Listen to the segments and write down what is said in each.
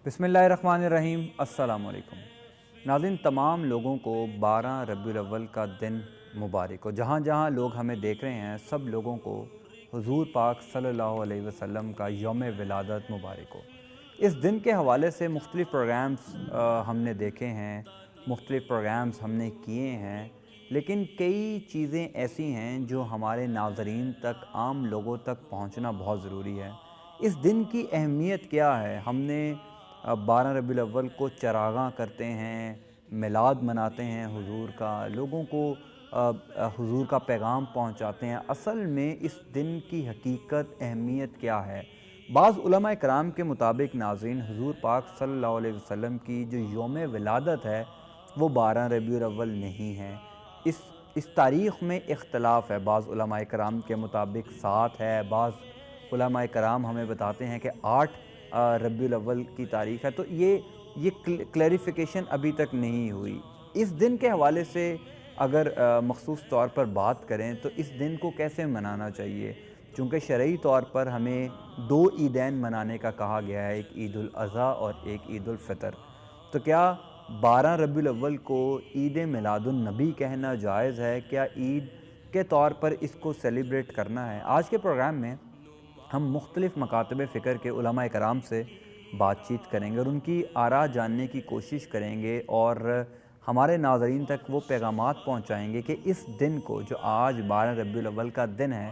بسم اللہ الرحمن الرحیم۔ السلام علیکم ناظرین، تمام لوگوں کو 12 ربیع الاول کا دن مبارک ہو۔ جہاں جہاں لوگ ہمیں دیکھ رہے ہیں سب لوگوں کو حضور پاک صلی اللہ علیہ وسلم کا یوم ولادت مبارک ہو۔ اس دن کے حوالے سے مختلف پروگرامز ہم نے دیکھے ہیں، مختلف پروگرامز ہم نے کیے ہیں، لیکن کئی چیزیں ایسی ہیں جو ہمارے ناظرین تک، عام لوگوں تک پہنچنا بہت ضروری ہے۔ اس دن کی اہمیت کیا ہے؟ ہم نے 12 ربیع الاول کو چراغاں کرتے ہیں، میلاد مناتے ہیں حضور کا، لوگوں کو حضور کا پیغام پہنچاتے ہیں۔ اصل میں اس دن کی حقیقت، اہمیت کیا ہے؟ بعض علماء کرام کے مطابق ناظرین، حضور پاک صلی اللہ علیہ وسلم کی جو یوم ولادت ہے وہ 12 ربیع الاول نہیں ہے۔ اس تاریخ میں اختلاف ہے۔ بعض علماء کرام کے مطابق 7 ہے، بعض علماء کرام ہمیں بتاتے ہیں کہ 8 ربیع الاول کی تاریخ ہے۔ تو یہ کلیریفیکیشن ابھی تک نہیں ہوئی۔ اس دن کے حوالے سے اگر مخصوص طور پر بات کریں تو اس دن کو کیسے منانا چاہیے؟ چونکہ شرعی طور پر ہمیں 2 عیدین منانے کا کہا گیا ہے، ایک عید الاضحیٰ اور ایک عید الفطر۔ تو کیا 12 ربیع الاول کو عید میلاد النبی کہنا جائز ہے؟ کیا عید کے طور پر اس کو سیلیبریٹ کرنا ہے؟ آج کے پروگرام میں ہم مختلف مکاتب فکر کے علماء کرام سے بات چیت کریں گے اور ان کی آراء جاننے کی کوشش کریں گے اور ہمارے ناظرین تک وہ پیغامات پہنچائیں گے کہ اس دن کو، جو آج 12 ربیع الاول کا دن ہے،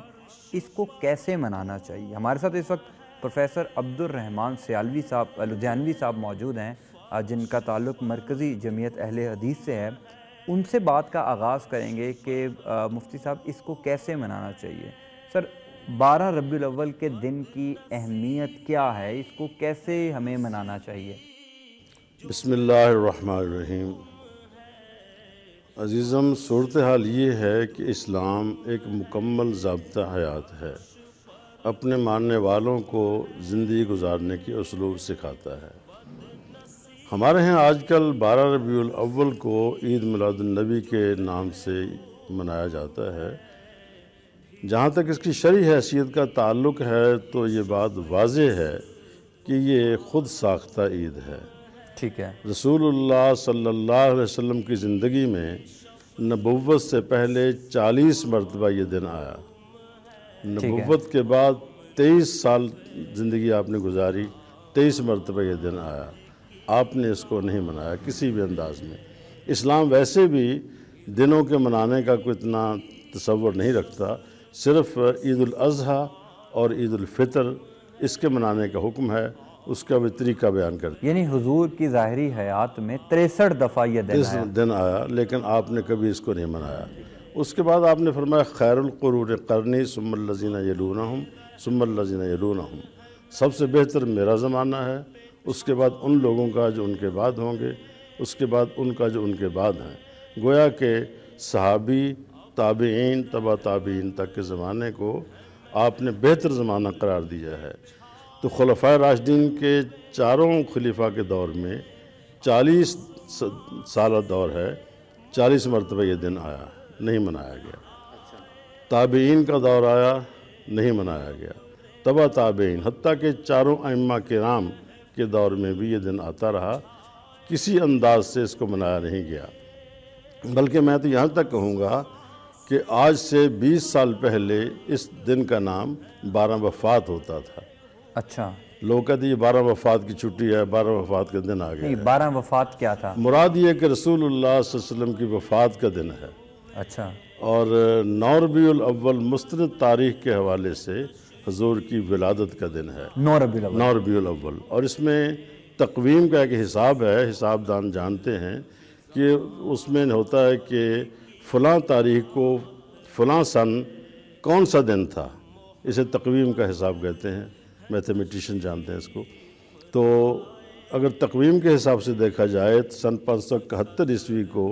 اس کو کیسے منانا چاہیے۔ ہمارے ساتھ اس وقت پروفیسر عبد الرحمن سیالوی صاحب لدھیانوی صاحب موجود ہیں، جن کا تعلق مرکزی جمعیت اہل حدیث سے ہے۔ ان سے بات کا آغاز کریں گے کہ مفتی صاحب اس کو کیسے منانا چاہیے۔ سر، 12 ربیع الاول کے دن کی اہمیت کیا ہے؟ اس کو کیسے ہمیں منانا چاہیے؟ بسم اللہ الرحمن الرحیم۔ عزیزم، صورتحال یہ ہے کہ اسلام ایک مکمل ضابطہ حیات ہے، اپنے ماننے والوں کو زندگی گزارنے کی اسلوب سکھاتا ہے۔ ہمارے ہاں آج کل 12 ربیع الاول کو عید میلاد النبی کے نام سے منایا جاتا ہے۔ جہاں تک اس کی شرعی حیثیت کا تعلق ہے تو یہ بات واضح ہے کہ یہ خود ساختہ عید ہے۔ ٹھیک ہے۔ رسول اللہ صلی اللہ علیہ وسلم کی زندگی میں نبوت سے پہلے 40 مرتبہ یہ دن آیا۔ نبوت کے بعد 23 سال زندگی آپ نے گزاری، 23 مرتبہ یہ دن آیا، آپ نے اس کو نہیں منایا کسی بھی انداز میں۔ اسلام ویسے بھی دنوں کے منانے کا کوئی اتنا تصور نہیں رکھتا، صرف عید الاضحیٰ اور عید الفطر اس کے منانے کا حکم ہے، اس کا بھی طریقہ بیان کرتے ہیں۔ یعنی حضور کی ظاہری حیات میں 63 دفعہ یہ دن آیا، لیکن آپ نے کبھی اس کو نہیں منایا۔ اس کے بعد آپ نے فرمایا خیر القرون قرنی ثم الذین یلونہم ثم الذین یلونہم، سب سے بہتر میرا زمانہ ہے، اس کے بعد ان لوگوں کا جو ان کے بعد ہوں گے، اس کے بعد ان کا جو ان کے بعد ہیں۔ گویا کہ صحابی، تابعین، تبع تابعین تک کے زمانے کو آپ نے بہتر زمانہ قرار دیا ہے۔ تو خلفائے راشدین کے چاروں خلیفہ کے دور میں 40 سالہ دور ہے، 40 مرتبہ یہ دن آیا، نہیں منایا گیا۔ تابعین کا دور آیا، نہیں منایا گیا۔ تبع تابعین، حتیٰ کہ چاروں ائمہ کرام کے دور میں بھی یہ دن آتا رہا، کسی انداز سے اس کو منایا نہیں گیا۔ بلکہ میں تو یہاں تک کہوں گا کہ آج سے 20 سال پہلے اس دن کا نام 12 وفات ہوتا تھا۔ اچھا، لوگ کہتے ہیں یہ 12 وفات کی چھٹی ہے، 12 وفات کا دن آ گیا نہیں، ہے۔ 12 وفات کیا تھا؟ مراد یہ کہ رسول اللہ صلی اللہ علیہ وسلم کی وفات کا دن ہے۔ اچھا، اور 9 ربیع الاول مستند تاریخ کے حوالے سے حضور کی ولادت کا دن ہے، 9 ربیع الاول۔ 9 ربیع الاول۔ اور اس میں تقویم کا ایک حساب ہے، حساب دان جانتے ہیں کہ اس میں ہوتا ہے کہ فلاں تاریخ کو فلاں سن کون سا دن تھا، اسے تقویم کا حساب کہتے ہیں، میتھمیٹیشین جانتے ہیں اس کو۔ تو اگر تقویم کے حساب سے دیکھا جائے تو سن 571 عیسوی کو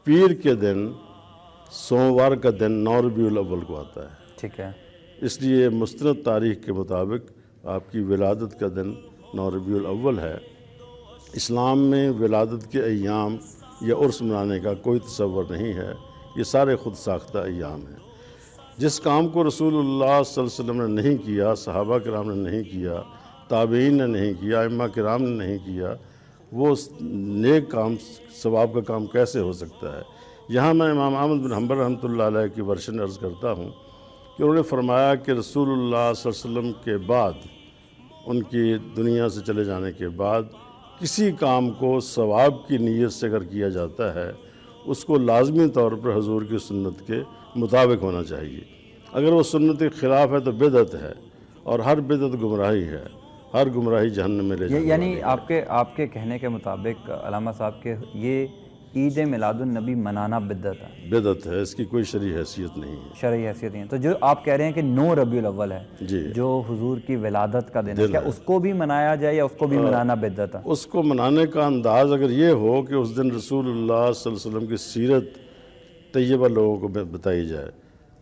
پیر کے دن، سوموار کا دن 9 ربیع الاول کو آتا ہے۔ ٹھیک ہے۔ اس لیے مستند تاریخ کے مطابق آپ کی ولادت کا دن 9 ربیع الاول ہے۔ اسلام میں ولادت کے ایام یا عرس منانے کا کوئی تصور نہیں ہے، یہ سارے خود ساختہ ایام ہیں۔ جس کام کو رسول اللہ صلی اللہ علیہ وسلم نے نہیں کیا، صحابہ کرام نے نہیں کیا، تابعین نے نہیں کیا، ائمہ کرام نے نہیں کیا، وہ نیک کام ثواب کا کام کیسے ہو سکتا ہے؟ یہاں میں امام احمد بن حنبل رحمۃ اللہ علیہ کی ورشن عرض کرتا ہوں کہ انہوں نے فرمایا کہ رسول اللہ صلی اللہ علیہ وسلم کے بعد، ان کی دنیا سے چلے جانے کے بعد، کسی کام کو ثواب کی نیت سے اگر کیا جاتا ہے اس کو لازمی طور پر حضور کی سنت کے مطابق ہونا چاہیے۔ اگر وہ سنت کے خلاف ہے تو بدعت ہے، اور ہر بدعت گمراہی ہے، ہر گمراہی جہنم میں لے جانے والی یعنی ہے۔ آپ کے کہنے کے مطابق علامہ صاحب کے یہ عید میلاد النبی منانا بدعت ہے، بدعت ہے، اس کی کوئی شرعی حیثیت نہیں ہے۔ شرعی حیثیت نہیں ہے۔ تو جو آپ کہہ رہے ہیں کہ 9 ربیع الاول ہے جی، جو حضور کی ولادت کا دن ہے، کیا اس کو بھی منایا جائے یا اس کو بھی منانا بدعت ہے؟ اس کو منانے کا انداز اگر یہ ہو کہ اس دن رسول اللہ صلی اللہ علیہ وسلم کی سیرت طیبہ لوگوں کو بتائی جائے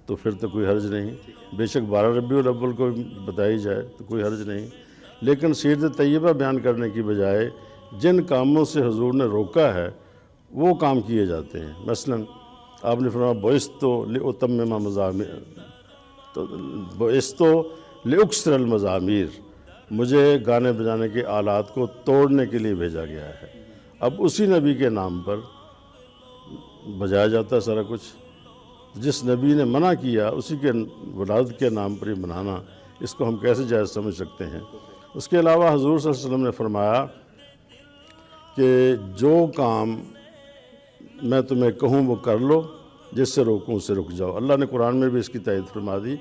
تو پھر تو کوئی حرج نہیں، بے شک 12 ربیع الاول کو بتائی جائے تو کوئی حرج نہیں، لیکن سیرت طیبہ بیان کرنے کی بجائے جن کاموں سے حضور نے روکا ہے وہ کام کیے جاتے ہیں۔ مثلا آپ نے فرمایا بعثت لأتمم مزامیر، تو بعثت لأکثر المزامیر، مجھے گانے بجانے کے آلات کو توڑنے کے لیے بھیجا گیا ہے۔ اب اسی نبی کے نام پر بجایا جاتا ہے سارا کچھ، جس نبی نے منع کیا اسی کے ولادت کے نام پر یہ منانا، اس کو ہم کیسے جائز سمجھ سکتے ہیں؟ اس کے علاوہ حضور صلی اللہ علیہ وسلم نے فرمایا کہ جو کام میں تمہیں کہوں وہ کر لو، جس سے روکوں اس سے رک جاؤ۔ اللہ نے قرآن میں بھی اس کی تائید فرما دی،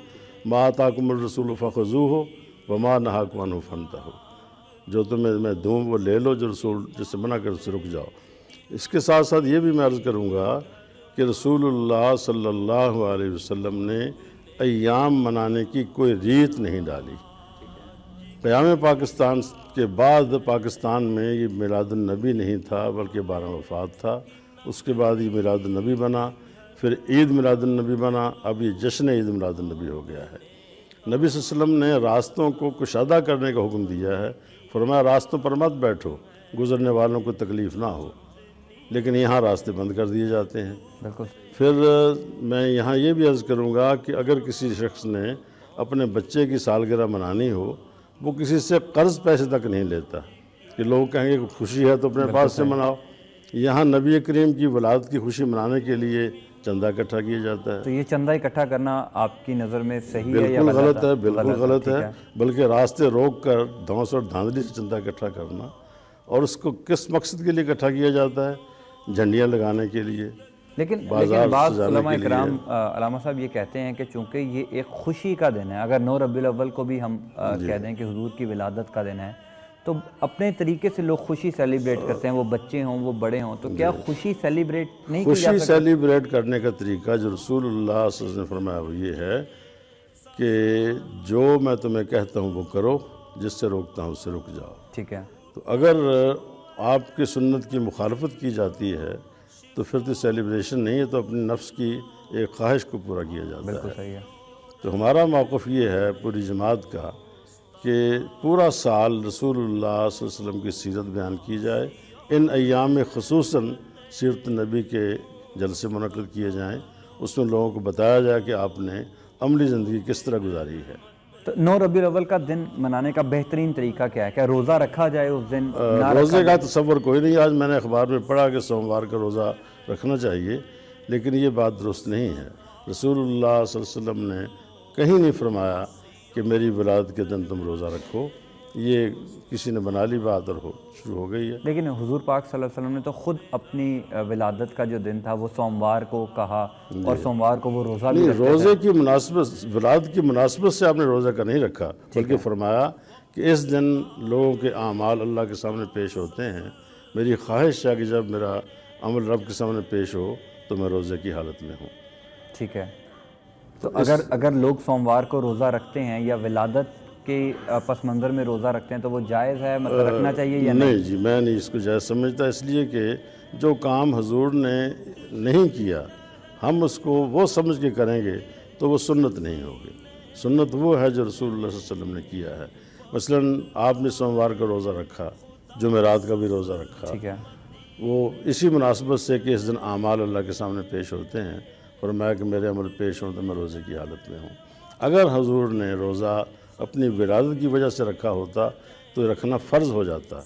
ما آتاکم الرسول فخذوہ وما نہاکم عنہ فانتہوا، جو تمہیں میں دوں وہ لے لو، جو رسول جس سے منع کر اس سے رک جاؤ۔ اس کے ساتھ ساتھ یہ بھی میں عرض کروں گا کہ رسول اللہ صلی اللہ علیہ وسلم نے ایام منانے کی کوئی ریت نہیں ڈالی۔ قیام پاکستان کے بعد پاکستان میں یہ میلاد النبی نہیں تھا بلکہ 12 وفات تھا، اس کے بعد یہ میلاد النبی بنا، پھر عید میلاد النبی بنا، اب یہ جشن عید میلاد النبی ہو گیا ہے۔ نبی صلی اللہ علیہ وسلم نے راستوں کو کشادہ کرنے کا حکم دیا ہے، فرمایا راستوں پر مت بیٹھو گزرنے والوں کو تکلیف نہ ہو، لیکن یہاں راستے بند کر دیے جاتے ہیں۔ بالکل۔ پھر میں یہاں یہ بھی عرض کروں گا کہ اگر کسی شخص نے اپنے بچے کی سالگرہ منانی ہو، وہ کسی سے قرض پیسے تک نہیں لیتا کہ لوگ کہیں گے کہ خوشی ہے تو اپنے پاس سے مناؤ۔ یہاں نبی کریم کی ولادت کی خوشی منانے کے لیے چندہ اکٹھا کیا جاتا ہے۔ تو یہ چندہ اکٹھا کرنا آپ کی نظر میں صحیح ہے یا بالکل غلط ہے، بالکل بالکل غلط ہے، بلکہ راستے روک کر دھونس اور دھاندلی سے چندہ اکٹھا کرنا، اور اس کو کس مقصد کے لیے اکٹھا کیا جاتا ہے؟ جھنڈیاں لگانے کے لیے، لیکن بازار بعض سجانے علماء کے لیے۔ کرام علامہ صاحب یہ کہتے ہیں کہ چونکہ یہ ایک خوشی کا دن ہے، اگر 9 ربیع الاول کو بھی ہم کہہ دیں کہ حضور کی ولادت کا دن ہے تو اپنے طریقے سے لوگ خوشی سیلیبریٹ کرتے ہیں، وہ بچے ہوں وہ بڑے ہوں، تو کیا خوشی سیلیبریٹ نہیں کی جا خوشی سکتی؟ سیلیبریٹ کرنے کا طریقہ جو رسول اللہ صلی اللہ علیہ وسلم نے فرمایا وہ یہ ہے کہ جو میں تمہیں کہتا ہوں وہ کرو، جس سے روکتا ہوں اس سے رک جاؤ۔ ٹھیک ہے۔ تو اگر آپ کی سنت کی مخالفت کی جاتی ہے تو پھر تو سیلیبریشن نہیں ہے، تو اپنے نفس کی ایک خواہش کو پورا کیا جاتا بالکل ہے۔ صحیح ہے۔ تو ہمارا موقف یہ ہے پوری جماعت کا کہ پورا سال رسول اللہ صلی اللہ علیہ وسلم کی سیرت بیان کی جائے، ان ایام میں خصوصاً سیرت نبی کے جلسے منعقد کیے جائیں، اس میں لوگوں کو بتایا جائے کہ آپ نے عملی زندگی کس طرح گزاری ہے۔ تو 9 ربیع الاول کا دن منانے کا بہترین طریقہ کیا ہے؟ کیا روزہ رکھا جائے اس دن؟ روزے کا تصور کوئی نہیں، آج میں نے اخبار میں پڑھا کہ سوموار کا روزہ رکھنا چاہیے، لیکن یہ بات درست نہیں ہے۔ رسول اللہ صلی اللہ علیہ وسلم نے کہیں نہیں فرمایا کہ میری ولادت کے دن تم روزہ رکھو، یہ کسی نے بنا لی بات اور شروع ہو گئی ہے۔ لیکن حضور پاک صلی اللہ علیہ وسلم نے تو خود اپنی ولادت کا جو دن تھا وہ سوموار کو کہا، اور سوموار کو وہ روزہ بھی نہیں، رکھتے تھے۔ روزے کی مناسبت، ولادت کی مناسبت سے آپ نے روزہ کا نہیں رکھا، بلکہ فرمایا کہ اس دن لوگوں کے اعمال اللہ کے سامنے پیش ہوتے ہیں، میری خواہش ہے کہ جب میرا عمل رب کے سامنے پیش ہو تو میں روزے کی حالت میں ہوں۔ ٹھیک ہے۔ تو اگر لوگ سوموار کو روزہ رکھتے ہیں یا ولادت کے پس منظر میں روزہ رکھتے ہیں تو وہ جائز ہے، مطلب رکھنا چاہیے یا نہیں؟ نہیں جی، میں نہیں اس کو جائز سمجھتا، اس لیے کہ جو کام حضور نے نہیں کیا ہم اس کو وہ سمجھ کے کریں گے تو وہ سنت نہیں ہوگی۔ سنت وہ ہے جو رسول اللہ صلی اللہ علیہ وسلم نے کیا ہے۔ مثلاً آپ نے سوموار کا روزہ رکھا، جمعرات کا بھی روزہ رکھا، ٹھیک ہے۔ وہ اسی مناسبت سے کہ اس دن اعمال اللہ کے سامنے پیش ہوتے ہیں، فرمایا کہ میرے عمل پیش ہوں تو میں روزے کی حالت میں ہوں۔ اگر حضور نے روزہ اپنی ولادت کی وجہ سے رکھا ہوتا تو رکھنا فرض ہو جاتا،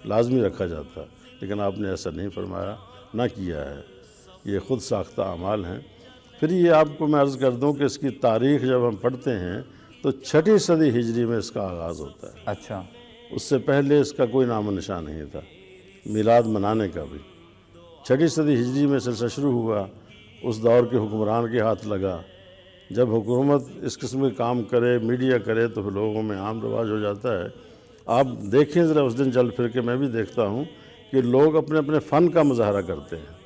لازمی رکھا جاتا، لیکن آپ نے ایسا نہیں فرمایا، نہ کیا ہے، یہ خود ساختہ اعمال ہیں۔ پھر یہ آپ کو میں عرض کر دوں کہ اس کی تاریخ جب ہم پڑھتے ہیں تو 6 صدی ہجری میں اس کا آغاز ہوتا ہے۔ اچھا، اس سے پہلے اس کا کوئی نام و نشان نہیں تھا، میلاد منانے کا بھی۔ 6 صدی ہجری میں سلسلہ شروع ہوا، اس دور کے حکمران کے ہاتھ لگا۔ جب حکومت اس قسم کے کام کرے، میڈیا کرے، تو پھر لوگوں میں عام رواج ہو جاتا ہے۔ آپ دیکھیں ذرا اس دن چل پھر کے، میں بھی دیکھتا ہوں کہ لوگ اپنے اپنے فن کا مظاہرہ کرتے ہیں۔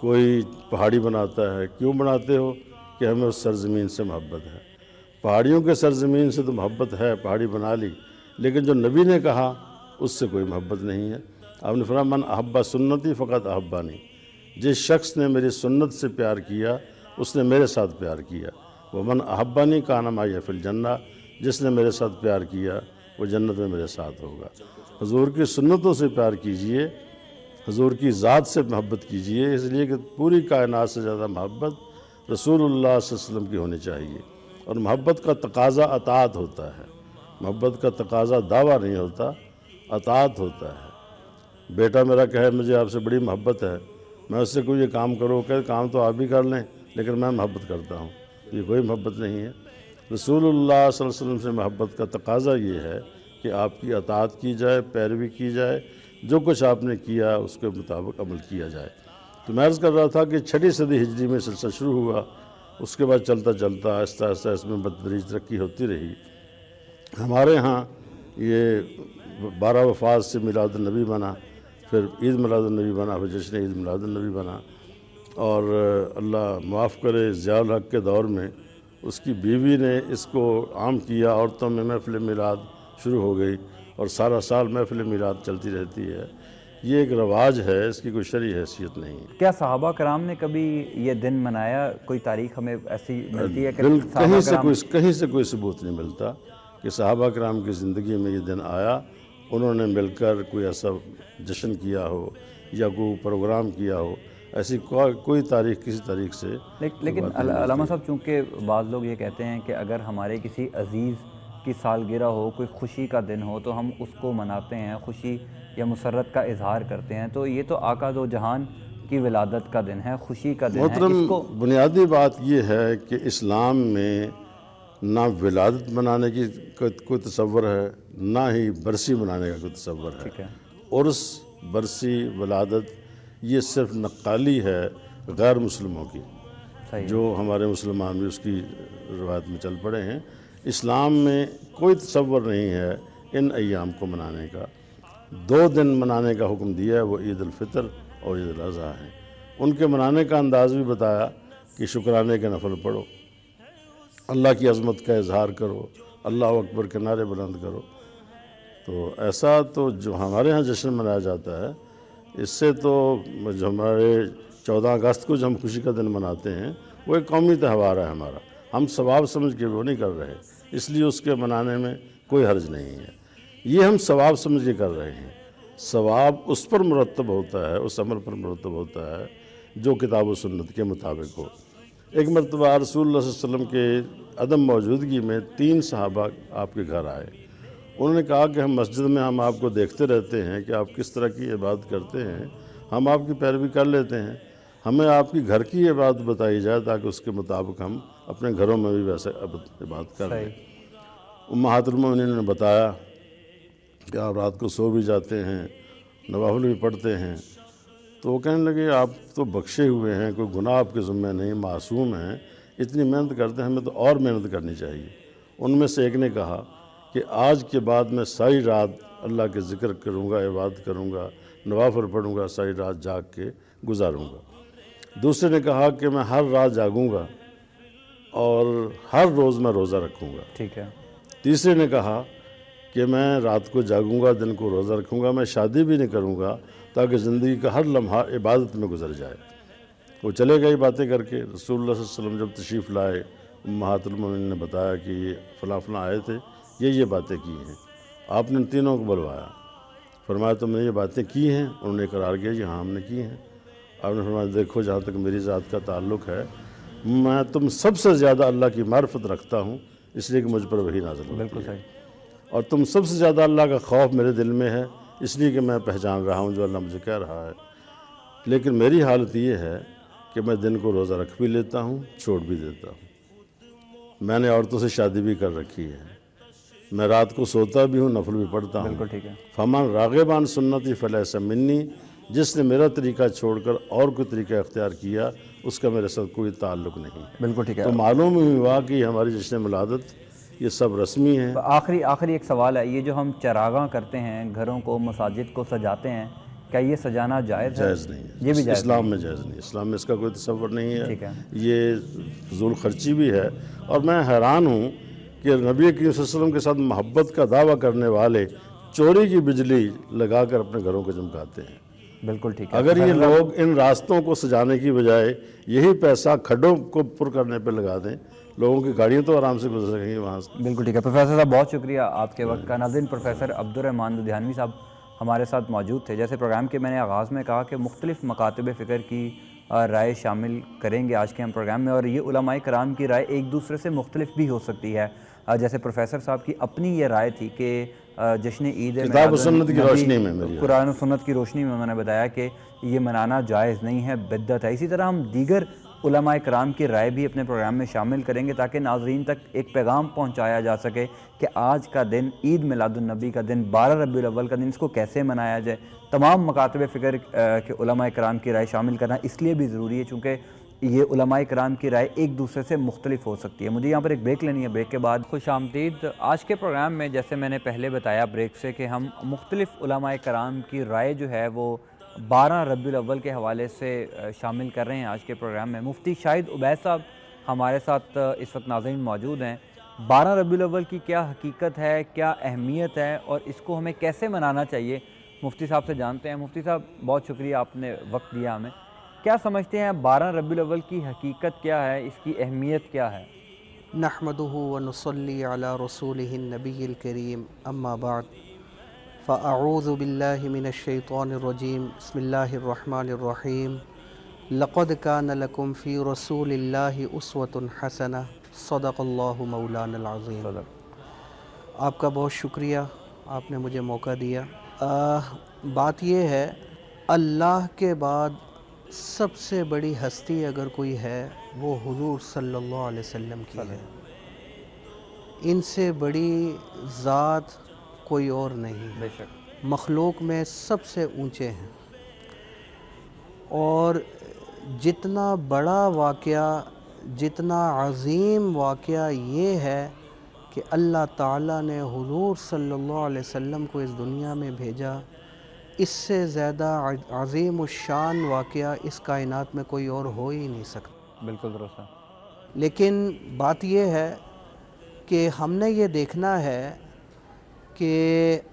کوئی پہاڑی بناتا ہے، کیوں بناتے ہو؟ کہ ہمیں اس سرزمین سے محبت ہے۔ پہاڑیوں کے سرزمین سے تو محبت ہے، پہاڑی بنا لی، لیکن جو نبی نے کہا اس سے کوئی محبت نہیں ہے۔ آپ نے فرمایا من احب سنتی فقط احبانی، جس شخص نے میری سنت سے پیار کیا اس نے میرے ساتھ پیار کیا۔ ومن احبانی کان معی فی الجنہ، جس نے میرے ساتھ پیار کیا وہ جنت میں میرے ساتھ ہوگا۔ حضور کی سنتوں سے پیار کیجئے، حضور کی ذات سے محبت کیجئے، اس لیے کہ پوری کائنات سے زیادہ محبت رسول اللہ صلی اللہ علیہ وسلم کی ہونی چاہیے۔ اور محبت کا تقاضا اطاعت ہوتا ہے، محبت کا تقاضا دعویٰ نہیں ہوتا، اطاعت ہوتا ہے۔ بیٹا میرا کہے مجھے آپ سے بڑی محبت ہے، میں اس سے کوئی یہ کام کرو، کہ کام تو آپ بھی کر لیں لیکن میں محبت کرتا ہوں، یہ کوئی محبت نہیں ہے۔ رسول اللہ صلی اللہ علیہ وسلم سے محبت کا تقاضا یہ ہے کہ آپ کی اطاعت کی جائے، پیروی کی جائے، جو کچھ آپ نے کیا اس کے مطابق عمل کیا جائے۔ تو میں عرض کر رہا تھا کہ 6 صدی ہجری میں سلسلہ شروع ہوا، اس کے بعد چلتا چلتا آہستہ آہستہ اس میں بتدریج ترقی ہوتی رہی۔ ہمارے ہاں یہ 12 وفات سے میلاد النبی بنا، پھر عید میلاد النبی بنا، پھر جشن عید میلاد النبی بنا، اور اللہ معاف کرے ضیاء الحق کے دور میں اس کی بیوی نے اس کو عام کیا، عورتوں میں محفل میلاد شروع ہو گئی اور سارا سال محفل میلاد چلتی رہتی ہے۔ یہ ایک رواج ہے، اس کی کوئی شرعی حیثیت نہیں ہے۔ کیا صحابہ کرام نے کبھی یہ دن منایا؟ کوئی تاریخ ہمیں ایسی ملتی ہے کہ کہیں سے کوئی ثبوت نہیں ملتا کہ صحابہ کرام کی زندگی میں یہ دن آیا، انہوں نے مل کر کوئی ایسا جشن کیا ہو یا کوئی پروگرام کیا ہو، ایسی کوئی تاریخ کسی تاریخ سے۔ لیکن علامہ صاحب، چونکہ بعض لوگ یہ کہتے ہیں کہ اگر ہمارے کسی عزیز کی سالگرہ ہو، کوئی خوشی کا دن ہو تو ہم اس کو مناتے ہیں، خوشی یا مسرت کا اظہار کرتے ہیں، تو یہ تو آقا دو جہان کی ولادت کا دن ہے، خوشی کا دن ہے۔ محترم، بنیادی بات یہ ہے کہ اسلام میں نہ ولادت منانے کی کوئی تصور ہے، نہ ہی برسی منانے کا کوئی تصور ہے۔ عرس، برسی، ولادت یہ صرف نقالی ہے غیر مسلموں کی، جو ہمارے مسلمان بھی اس کی روایت میں چل پڑے ہیں۔ اسلام میں کوئی تصور نہیں ہے ان ایام کو منانے کا۔ 2 دن منانے کا حکم دیا ہے، وہ عید الفطر اور عید الاضحیٰ ہیں۔ ان کے منانے کا انداز بھی بتایا کہ شکرانے کے نفل پڑھو، اللہ کی عظمت کا اظہار کرو، اللہ اکبر کے نعرے بلند کرو۔ تو ایسا تو جو ہمارے ہاں جشن منایا جاتا ہے، اس سے تو جو ہمارے 14 اگست کو جو ہم خوشی کا دن مناتے ہیں وہ ایک قومی تہوار ہے ہمارا، ہم ثواب سمجھ کے وہ نہیں کر رہے، اس لیے اس کے منانے میں کوئی حرج نہیں ہے۔ یہ ہم ثواب سمجھ کے کر رہے ہیں، ثواب اس پر مرتب ہوتا ہے، اس عمل پر مرتب ہوتا ہے جو کتاب و سنت کے مطابق ہو۔ ایک مرتبہ رسول اللہ صلی اللہ علیہ وسلم کے عدم موجودگی میں 3 صحابہ آپ کے گھر آئے۔ انہوں نے کہا کہ ہم مسجد میں ہم آپ کو دیکھتے رہتے ہیں کہ آپ کس طرح کی عبادت کرتے ہیں، ہم آپ کی پیروی کر لیتے ہیں، ہمیں آپ کی گھر کی عبادت بتائی جائے تاکہ اس کے مطابق ہم اپنے گھروں میں بھی ویسے عبادت کر لیں۔ امہات المؤمنین نے بتایا کہ آپ رات کو سو بھی جاتے ہیں، نوافل بھی پڑھتے ہیں۔ تو وہ کہنے لگے آپ تو بخشے ہوئے ہیں، کوئی گناہ آپ کے ذمہ نہیں، معصوم ہیں، اتنی محنت کرتے ہیں، ہمیں تو اور محنت کرنی چاہیے۔ ان میں سے ایک نے کہا کہ آج کے بعد میں ساری رات اللہ کے ذکر کروں گا، عبادت کروں گا، نوافل پڑھوں گا، ساری رات جاگ کے گزاروں گا۔ دوسرے نے کہا کہ میں ہر رات جاگوں گا اور ہر روز میں روزہ رکھوں گا۔ ٹھیک ہے۔ تیسرے نے کہا کہ میں رات کو جاگوں گا، دن کو روزہ رکھوں گا، میں شادی بھی نہیں کروں گا تاکہ زندگی کا ہر لمحہ عبادت میں گزر جائے۔ وہ چلے گئے باتیں کر کے۔ رسول اللہ صلی اللہ علیہ وسلم جب تشریف لائے، امہات المؤمنین نے بتایا کہ یہ فلاں فلاں آئے تھے، یہ باتیں کی ہیں۔ آپ نے ان تینوں کو بلوایا، فرمایا تم نے یہ باتیں کی ہیں؟ انہوں نے اقرار کیا جی ہاں ہم نے کی ہیں۔ آپ نے فرمایا دیکھو جہاں تک میری ذات کا تعلق ہے، میں تم سب سے زیادہ اللہ کی معرفت رکھتا ہوں، اس لیے کہ مجھ پر وحی نازل ہوتی بالکل ہے، صحیح، اور تم سب سے زیادہ اللہ کا خوف میرے دل میں ہے، اس لیے کہ میں پہچان رہا ہوں جو اللہ مجھے کہہ رہا ہے۔ لیکن میری حالت یہ ہے کہ میں دن کو روزہ رکھ بھی لیتا ہوں، چھوڑ بھی دیتا ہوں۔ میں نے عورتوں سے شادی بھی کر رکھی ہے، میں رات کو سوتا بھی ہوں، نفل بھی پڑھتا ہوں۔ بالکل ٹھیک ہے، فمن راغبان سنتی فلیس منی، جس نے میرا طریقہ چھوڑ کر اور کوئی طریقہ اختیار کیا اس کا میرے ساتھ کوئی تعلق نہیں ہے۔ بالکل ٹھیک ہے۔ تو معلوم ہی ہوا کہ ہماری جشن میلادت یہ سب رسمی ہیں۔ آخری ایک سوال ہے، یہ جو ہم چراغاں کرتے ہیں، گھروں کو، مساجد کو سجاتے ہیں، کیا یہ سجانا جائز ہے؟ جائز نہیں ہے، یہ بھی جائز اسلام میں جائز نہیں ہے، اسلام میں اس کا کوئی تصور نہیں ٹھیک ہے۔ یہ فضول خرچی بھی ہے، اور میں حیران ہوں کہ نبی کریم صلی اللہ علیہ وسلم کے ساتھ محبت کا دعویٰ کرنے والے چوری کی بجلی لگا کر اپنے گھروں کو چمکاتے ہیں۔ بالکل ٹھیک ہے۔ اگر یہ لوگ ان راستوں کو سجانے کی بجائے یہی پیسہ کھڈوں کو پر کرنے پہ لگا دیں، لوگوں کی گاڑیاں تو آرام سے گزر سکیں گی وہاں سے۔ بالکل ٹھیک ہے پروفیسر صاحب، بہت شکریہ آپ کے وقت کا۔ ناظرین، پروفیسر عبدالرحمن لدھیانوی صاحب ہمارے ساتھ موجود تھے۔ جیسے پروگرام کے میں نے آغاز میں کہا کہ مختلف مکاتب فکر کی رائے شامل کریں گے آج کے ہم پروگرام میں، اور یہ علماء کرام کی رائے ایک دوسرے سے مختلف بھی ہو سکتی ہے۔ جیسے پروفیسر صاحب کی اپنی یہ رائے تھی کہ جشن عید کتاب و سنت کی روشنی میں میری قرآن و سنت کی روشنی میں انہوں نے بتایا کہ یہ منانا جائز نہیں ہے، بدعت ہے۔ اسی طرح ہم دیگر علماء کرام کی رائے بھی اپنے پروگرام میں شامل کریں گے تاکہ ناظرین تک ایک پیغام پہنچایا جا سکے کہ آج کا دن، عید میلاد النبی کا دن، 12 ربیع الاول کا دن، اس کو کیسے منایا جائے۔ تمام مکاتب فکر کے علماء کرام کی رائے شامل کرنا اس لیے بھی ضروری ہے چونکہ یہ علماء کرام کی رائے ایک دوسرے سے مختلف ہو سکتی ہے۔ مجھے یہاں پر ایک بریک لینی ہے، بریک کے بعد خوش آمدید۔ آج کے پروگرام میں جیسے میں نے پہلے بتایا بریک سے کہ ہم مختلف علماء کرام کی رائے جو ہے وہ 12 ربیع الاول کے حوالے سے شامل کر رہے ہیں آج کے پروگرام میں۔ مفتی شاہد عبید صاحب ہمارے ساتھ اس وقت ناظرین موجود ہیں۔ 12 ربیع الاول کی کیا حقیقت ہے، کیا اہمیت ہے، اور اس کو ہمیں کیسے منانا چاہیے، مفتی صاحب سے جانتے ہیں۔ مفتی صاحب بہت شکریہ، آپ نے وقت دیا ہمیں۔ کیا سمجھتے ہیں 12 ربیع الاول کی حقیقت کیا ہے، اس کی اہمیت کیا ہے؟ نحمده ونصلي على رسوله النبي الكريم اما بعد فاعوذ بالله من الشيطان الرجيم بسم الله الرحمن الرحيم لقد كان لكم في رسول الله اسوة حسنة صدق الله مولانا العظيم۔ آپ کا بہت شکریہ، آپ نے مجھے موقع دیا۔ بات یہ ہے، اللہ کے بعد سب سے بڑی ہستی اگر کوئی ہے وہ حضور صلی اللہ علیہ وسلم کی ہے۔ ان سے بڑی ذات کوئی اور نہیں، بے شک مخلوق میں سب سے اونچے ہیں۔ اور جتنا بڑا واقعہ، جتنا عظیم واقعہ یہ ہے کہ اللہ تعالیٰ نے حضور صلی اللہ علیہ وسلم کو اس دنیا میں بھیجا، اس سے زیادہ عظیم الشان واقعہ اس کائنات میں کوئی اور ہو ہی نہیں سکتا۔ بالکل درست ہے۔ لیکن بات یہ ہے کہ ہم نے یہ دیکھنا ہے کہ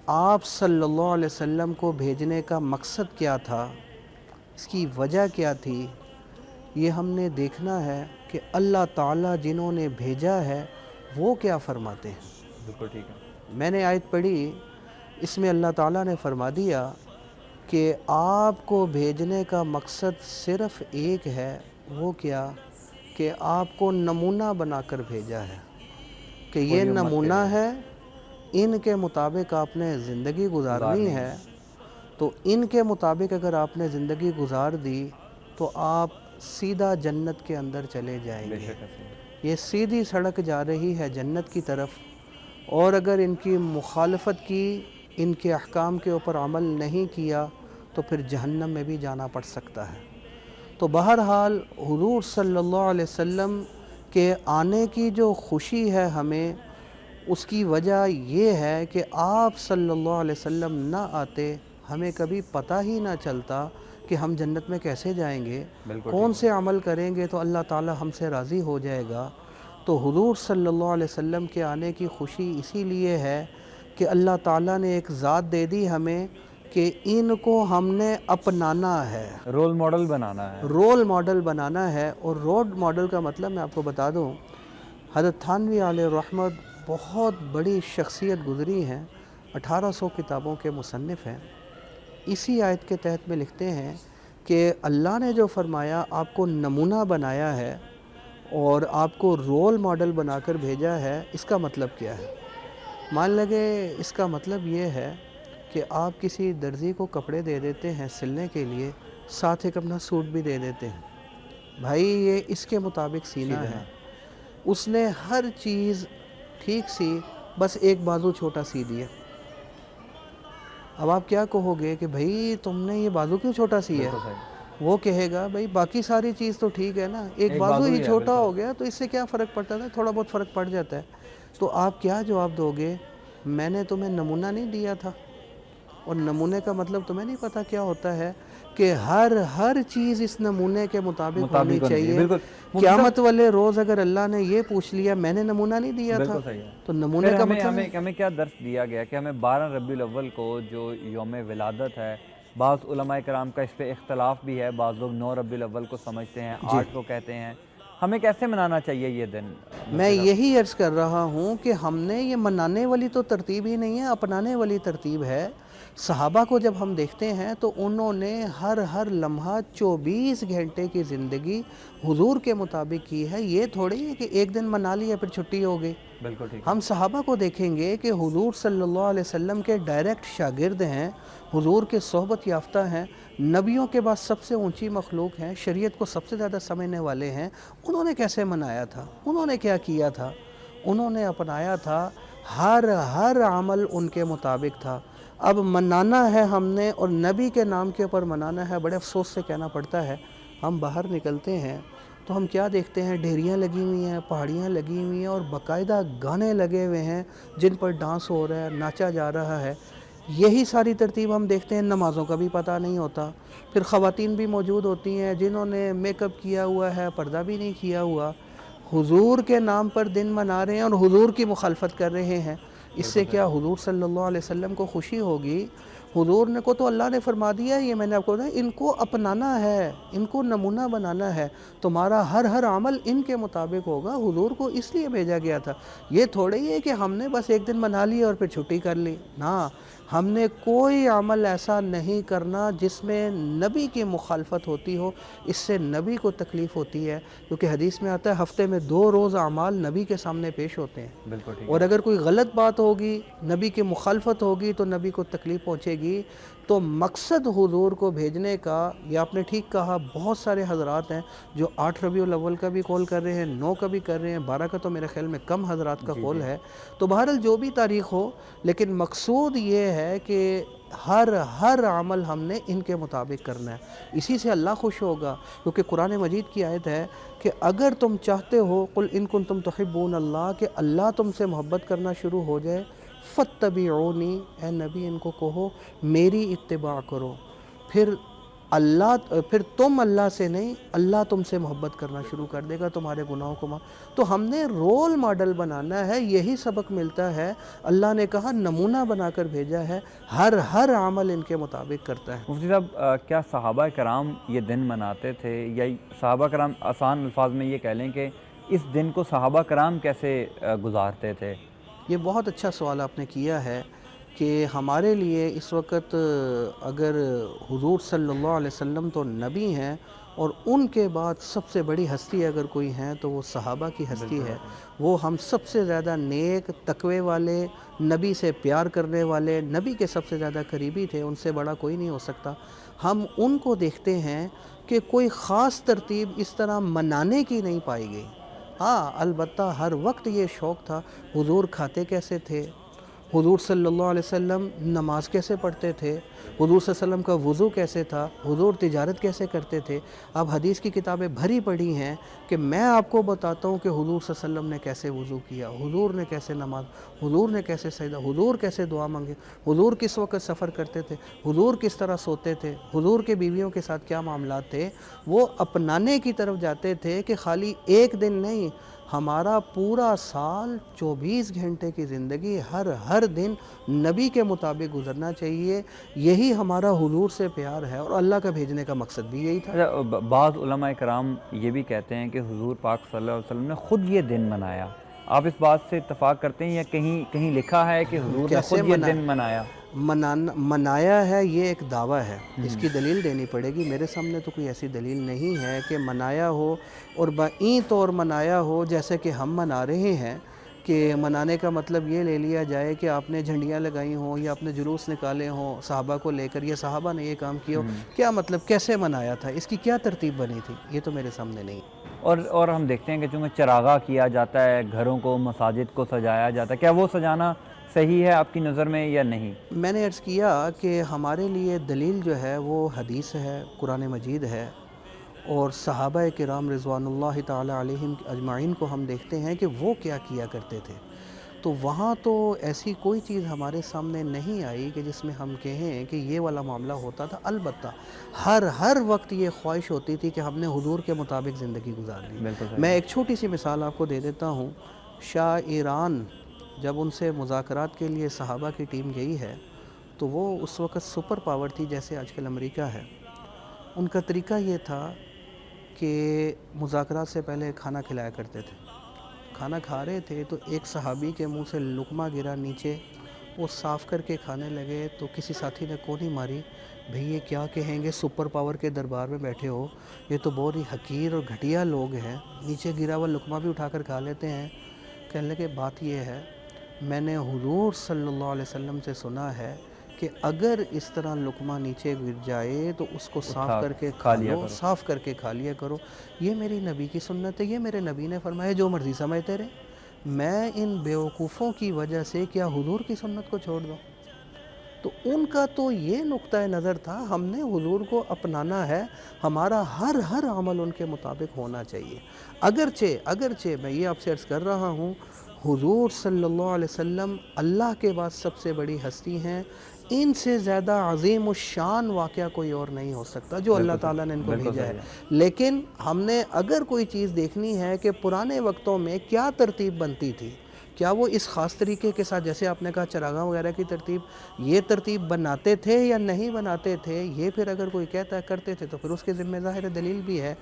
آپ صلی اللہ علیہ وسلم کو بھیجنے کا مقصد کیا تھا، اس کی وجہ کیا تھی، یہ ہم نے دیکھنا ہے کہ اللہ تعالیٰ جنہوں نے بھیجا ہے وہ کیا فرماتے ہیں۔ بالکل ٹھیک ہے۔ میں نے آیت پڑھی، اس میں اللہ تعالیٰ نے فرما دیا کہ آپ کو بھیجنے کا مقصد صرف ایک ہے، وہ کیا کہ آپ کو نمونہ بنا کر بھیجا ہے کہ یہ پوری امت کے نمونہ لیے۔ ہے، ان کے مطابق آپ نے زندگی گزارنی ہے۔ تو ان کے مطابق اگر آپ نے زندگی گزار دی تو آپ سیدھا جنت کے اندر چلے جائیں بے گے۔ شک ہے۔ یہ سیدھی سڑک جا رہی ہے جنت کی طرف، اور اگر ان کی مخالفت کی، ان کے احکام کے اوپر عمل نہیں کیا تو پھر جہنم میں بھی جانا پڑ سکتا ہے۔ تو بہرحال حضور صلی اللہ علیہ وسلم کے آنے کی جو خوشی ہے ہمیں، اس کی وجہ یہ ہے کہ آپ صلی اللہ علیہ وسلم نہ آتے ہمیں کبھی پتہ ہی نہ چلتا کہ ہم جنت میں کیسے جائیں گے، کون سے عمل کریں گے تو اللہ تعالی ہم سے راضی ہو جائے گا۔ تو حضور صلی اللہ علیہ وسلم کے آنے کی خوشی اسی لیے ہے کہ اللہ تعالیٰ نے ایک ذات دے دی ہمیں کہ ان کو ہم نے اپنانا ہے، رول ماڈل بنانا ہے۔ رول ماڈل بنانا ہے۔ اور رول ماڈل کا مطلب میں آپ کو بتا دوں، حضرت تھانوی علیہ رحمت بہت بڑی شخصیت گزری ہیں، 1800 کتابوں کے مصنف ہیں۔ اسی آیت کے تحت میں لکھتے ہیں کہ اللہ نے جو فرمایا آپ کو نمونہ بنایا ہے، اور آپ کو رول ماڈل بنا کر بھیجا ہے، اس کا مطلب کیا ہے؟ مان لگے اس کا مطلب یہ ہے کہ آپ کسی درزی کو کپڑے دے دیتے ہیں سلنے کے لیے، ساتھ ایک اپنا سوٹ بھی دے دیتے ہیں، بھائی یہ اس کے مطابق سینا ہے، اس نے ہر چیز ٹھیک سی، بس ایک بازو چھوٹا سی دیا۔ اب آپ کیا کہو گے کہ بھائی تم نے یہ بازو کیوں چھوٹا سی ہے؟ وہ کہے گا بھائی باقی ساری چیز تو ٹھیک ہے نا، ایک بازو ہی چھوٹا ہو گیا تو اس سے کیا فرق پڑتا ہے؟ تھوڑا بہت فرق پڑ جاتا ہے۔ تو آپ کیا جواب دو گے؟ میں نے تمہیں نمونہ نہیں دیا تھا؟ اور نمونے کا مطلب تمہیں نہیں پتہ کیا ہوتا ہے کہ ہر چیز اس نمونے کے مطابق ہونی چاہیے۔ قیامت والے روز اگر اللہ نے یہ پوچھ لیا میں نے نمونہ نہیں دیا تھا تو نمونے کا مطلب ہمیں کیا درس دیا گیا کہ ہمیں 12 ربیع الاول کو جو یوم ولادت ہے، بعض علماء کرام کا اس پہ اختلاف بھی ہے، بعض لوگ 9 ربیع الاول کو سمجھتے ہیں، 8 کو کہتے ہیں، ہمیں کیسے منانا چاہیے یہ دن؟ میں یہی عرض کر رہا ہوں کہ ہم نے یہ منانے والی تو ترتیب ہی نہیں ہے، اپنانے والی ترتیب ہے۔ صحابہ کو جب ہم دیکھتے ہیں تو انہوں نے ہر لمحہ 24 گھنٹے کی زندگی حضور کے مطابق کی ہے۔ یہ تھوڑی ہے کہ ایک دن منا لیا پھر چھٹی ہو گئی۔ بالکل ٹھیک۔ ہم صحابہ کو دیکھیں گے کہ حضور صلی اللہ علیہ وسلم کے ڈائریکٹ شاگرد ہیں، حضور کے صحبت یافتہ ہیں، نبیوں کے بعد سب سے اونچی مخلوق ہیں، شریعت کو سب سے زیادہ سمجھنے والے ہیں۔ انہوں نے کیسے منایا تھا؟ انہوں نے کیا کیا تھا؟ انہوں نے اپنایا تھا ہر عمل ان کے مطابق تھا۔ اب منانا ہے ہم نے اور نبی کے نام کے اوپر منانا ہے، بڑے افسوس سے کہنا پڑتا ہے، ہم باہر نکلتے ہیں تو ہم کیا دیکھتے ہیں؟ ڈھیریاں لگی ہوئی ہیں، پہاڑیاں لگی ہوئی ہیں اور باقاعدہ گانے لگے ہوئے ہیں جن پر ڈانس ہو رہا ہے، ناچا جا رہا ہے۔ یہی ساری ترتیب ہم دیکھتے ہیں، نمازوں کا بھی پتہ نہیں ہوتا۔ پھر خواتین بھی موجود ہوتی ہیں جنہوں نے میک اپ کیا ہوا ہے، پردہ بھی نہیں کیا ہوا، حضور کے نام پر دن منا رہے ہیں اور حضور کی مخالفت کر رہے ہیں۔ اس سے کیا حضور صلی اللہ علیہ وسلم کو خوشی ہوگی؟ حضور نے کو تو اللہ نے فرما دیا، یہ میں نے آپ کو بتایا، ان کو اپنانا ہے، ان کو نمونہ بنانا ہے، تمہارا ہر عمل ان کے مطابق ہوگا۔ حضور کو اس لیے بھیجا گیا تھا۔ یہ تھوڑے ہی ہے کہ ہم نے بس ایک دن منا لی اور پھر چھٹی کر لی، نا، ہم نے کوئی عمل ایسا نہیں کرنا جس میں نبی کی مخالفت ہوتی ہو، اس سے نبی کو تکلیف ہوتی ہے، کیونکہ حدیث میں آتا ہے ہفتے میں 2 روز اعمال نبی کے سامنے پیش ہوتے ہیں، بالکل ٹھیک۔ اور اگر کوئی غلط بات ہوگی، نبی کی مخالفت ہوگی تو نبی کو تکلیف پہنچے گی۔ تو مقصد حضور کو بھیجنے کا، یہ آپ نے ٹھیک کہا، بہت سارے حضرات ہیں جو 8 ربیع الاول کا بھی قول کر رہے ہیں، 9 کا بھی کر رہے ہیں، 12 کا تو میرے خیال میں کم حضرات کا قول ہے۔ تو بہرحال جو بھی تاریخ ہو، لیکن مقصود یہ ہے کہ ہر عمل ہم نے ان کے مطابق کرنا ہے، اسی سے اللہ خوش ہوگا، کیونکہ قرآن مجید کی آیت ہے کہ اگر تم چاہتے ہو قل ان کنتم تحبون اللہ، کہ اللہ تم سے محبت کرنا شروع ہو جائے، فاتبعونی، اے نبی ان کو کہو میری اتباع کرو، پھر تم اللہ سے نہیں، اللہ تم سے محبت کرنا شروع کر دے گا، تمہارے گناہوں کو تو ہم نے رول ماڈل بنانا ہے، یہی سبق ملتا ہے۔ اللہ نے کہا نمونہ بنا کر بھیجا ہے، ہر عمل ان کے مطابق کرتا ہے۔ مفتی صاحب، کیا صحابہ کرام یہ دن مناتے تھے، یا صحابہ کرام آسان الفاظ میں یہ کہہ لیں کہ اس دن کو صحابہ کرام کیسے گزارتے تھے؟ یہ بہت اچھا سوال آپ نے کیا ہے کہ ہمارے لیے اس وقت اگر حضور صلی اللہ علیہ وسلم تو نبی ہیں، اور ان کے بعد سب سے بڑی ہستی اگر کوئی ہیں تو وہ صحابہ کی ہستی ہے۔ وہ ہم سب سے زیادہ نیک، تقوی والے، نبی سے پیار کرنے والے، نبی کے سب سے زیادہ قریبی تھے، ان سے بڑا کوئی نہیں ہو سکتا۔ ہم ان کو دیکھتے ہیں کہ کوئی خاص ترتیب اس طرح منانے کی نہیں پائی گئی۔ ہاں البتہ ہر وقت یہ شوق تھا، حضور کھاتے کیسے تھے، حضور صلی اللہ علیہ وسلم نماز کیسے پڑھتے تھے، حضور صلی اللہ علیہ وسلم کا وضو کیسے تھا، حضور تجارت کیسے کرتے تھے۔ اب حدیث کی کتابیں بھری پڑھی ہیں کہ میں آپ کو بتاتا ہوں کہ حضور صلی اللہ علیہ وسلم نے کیسے وضو کیا، حضور نے کیسے نماز، حضور نے کیسے سجدہ، حضور کیسے دعا مانگے، حضور کس وقت سفر کرتے تھے، حضور کس طرح سوتے تھے، حضور کے بیویوں کے ساتھ کیا معاملات تھے۔ وہ اپنانے کی طرف جاتے تھے کہ خالی ایک دن نہیں، ہمارا پورا سال 24 گھنٹے کی زندگی ہر دن نبی کے مطابق گزرنا چاہیے، یہی ہمارا حضور سے پیار ہے، اور اللہ کا بھیجنے کا مقصد بھی یہی تھا۔ بعض علماء کرام یہ بھی کہتے ہیں کہ حضور پاک صلی اللہ علیہ وسلم نے خود یہ دن منایا، آپ اس بات سے اتفاق کرتے ہیں یا کہیں لکھا ہے کہ حضور نے خود یہ دن منایا؟ منایا ہے یہ ایک دعویٰ ہے، اس کی دلیل دینی پڑے گی۔ میرے سامنے تو کوئی ایسی دلیل نہیں ہے کہ منایا ہو اور بائیں طور منایا ہو جیسے کہ ہم منا رہے ہیں، کہ منانے کا مطلب یہ لے لیا جائے کہ آپ نے جھنڈیاں لگائی ہوں یا آپ نے جلوس نکالے ہوں صحابہ کو لے کر، یہ صحابہ نے یہ کام کیا ہو، کیا مطلب کیسے منایا تھا، اس کی کیا ترتیب بنی تھی، یہ تو میرے سامنے نہیں۔ اور ہم دیکھتے ہیں کہ چونکہ چراغاں کیا جاتا ہے، گھروں کو مساجد کو سجایا جاتا ہے، کیا وہ سجانا صحیح ہے آپ کی نظر میں یا نہیں؟ میں نے عرض کیا کہ ہمارے لیے دلیل جو ہے وہ حدیث ہے، قرآن مجید ہے، اور صحابہ کرام رضوان اللہ تعالی علیہم اجمعین کو ہم دیکھتے ہیں کہ وہ کیا کیا کرتے تھے، تو وہاں تو ایسی کوئی چیز ہمارے سامنے نہیں آئی کہ جس میں ہم کہیں کہ یہ والا معاملہ ہوتا تھا۔ البتہ ہر وقت یہ خواہش ہوتی تھی کہ ہم نے حضور کے مطابق زندگی گزارنی۔ بالکل صحیح۔ میں ایک چھوٹی سی مثال آپ کو دے دیتا ہوں۔ شاہ ایران جب ان سے مذاکرات کے لیے صحابہ کی ٹیم گئی ہے تو وہ اس وقت سپر پاور تھی جیسے آج کل امریکہ ہے۔ ان کا طریقہ یہ تھا کہ مذاکرات سے پہلے کھانا کھلایا کرتے تھے۔ کھانا کھا رہے تھے تو ایک صحابی کے منہ سے لقمہ گرا نیچے، وہ صاف کر کے کھانے لگے تو کسی ساتھی نے کونی ماری، بھئی یہ کیا کہیں گے، سپر پاور کے دربار میں بیٹھے ہو، یہ تو بہت ہی حقیر اور گھٹیا لوگ ہیں، نیچے گرا ہوا لقمہ بھی اٹھا کر کھا لیتے ہیں۔ کہنے لگے بات یہ ہے، میں نے حضور صلی اللہ علیہ وسلم سے سنا ہے کہ اگر اس طرح لقمہ نیچے گر جائے تو اس کو صاف کر کے کھا لو، صاف کر کے کھا لیا کرو، یہ میری نبی کی سنت ہے، یہ میرے نبی نے فرمایا، جو مرضی سمجھتے رہے، میں ان بیوقوفوں کی وجہ سے کیا حضور کی سنت کو چھوڑ دوں؟ تو ان کا تو یہ نقطہ نظر تھا، ہم نے حضور کو اپنانا ہے، ہمارا ہر عمل ان کے مطابق ہونا چاہیے۔ اگرچہ میں یہ آپ سے عرض کر رہا ہوں، حضور صلی اللہ علیہ وسلم اللہ کے بعد سب سے بڑی ہستی ہیں، ان سے زیادہ عظیم الشان واقعہ کوئی اور نہیں ہو سکتا جو اللہ تعالیٰ نے ان کو بھیجا ہے۔ لیکن ہم نے اگر کوئی چیز دیکھنی ہے کہ پرانے وقتوں میں کیا ترتیب بنتی تھی، کیا وہ اس خاص طریقے کے ساتھ، جیسے آپ نے کہا چراغاں وغیرہ کی ترتیب، یہ ترتیب بناتے تھے یا نہیں بناتے تھے، یہ پھر اگر کوئی کہتا ہے کرتے تھے تو پھر اس کے ذمہ ظاہر دلیل بھی ہے۔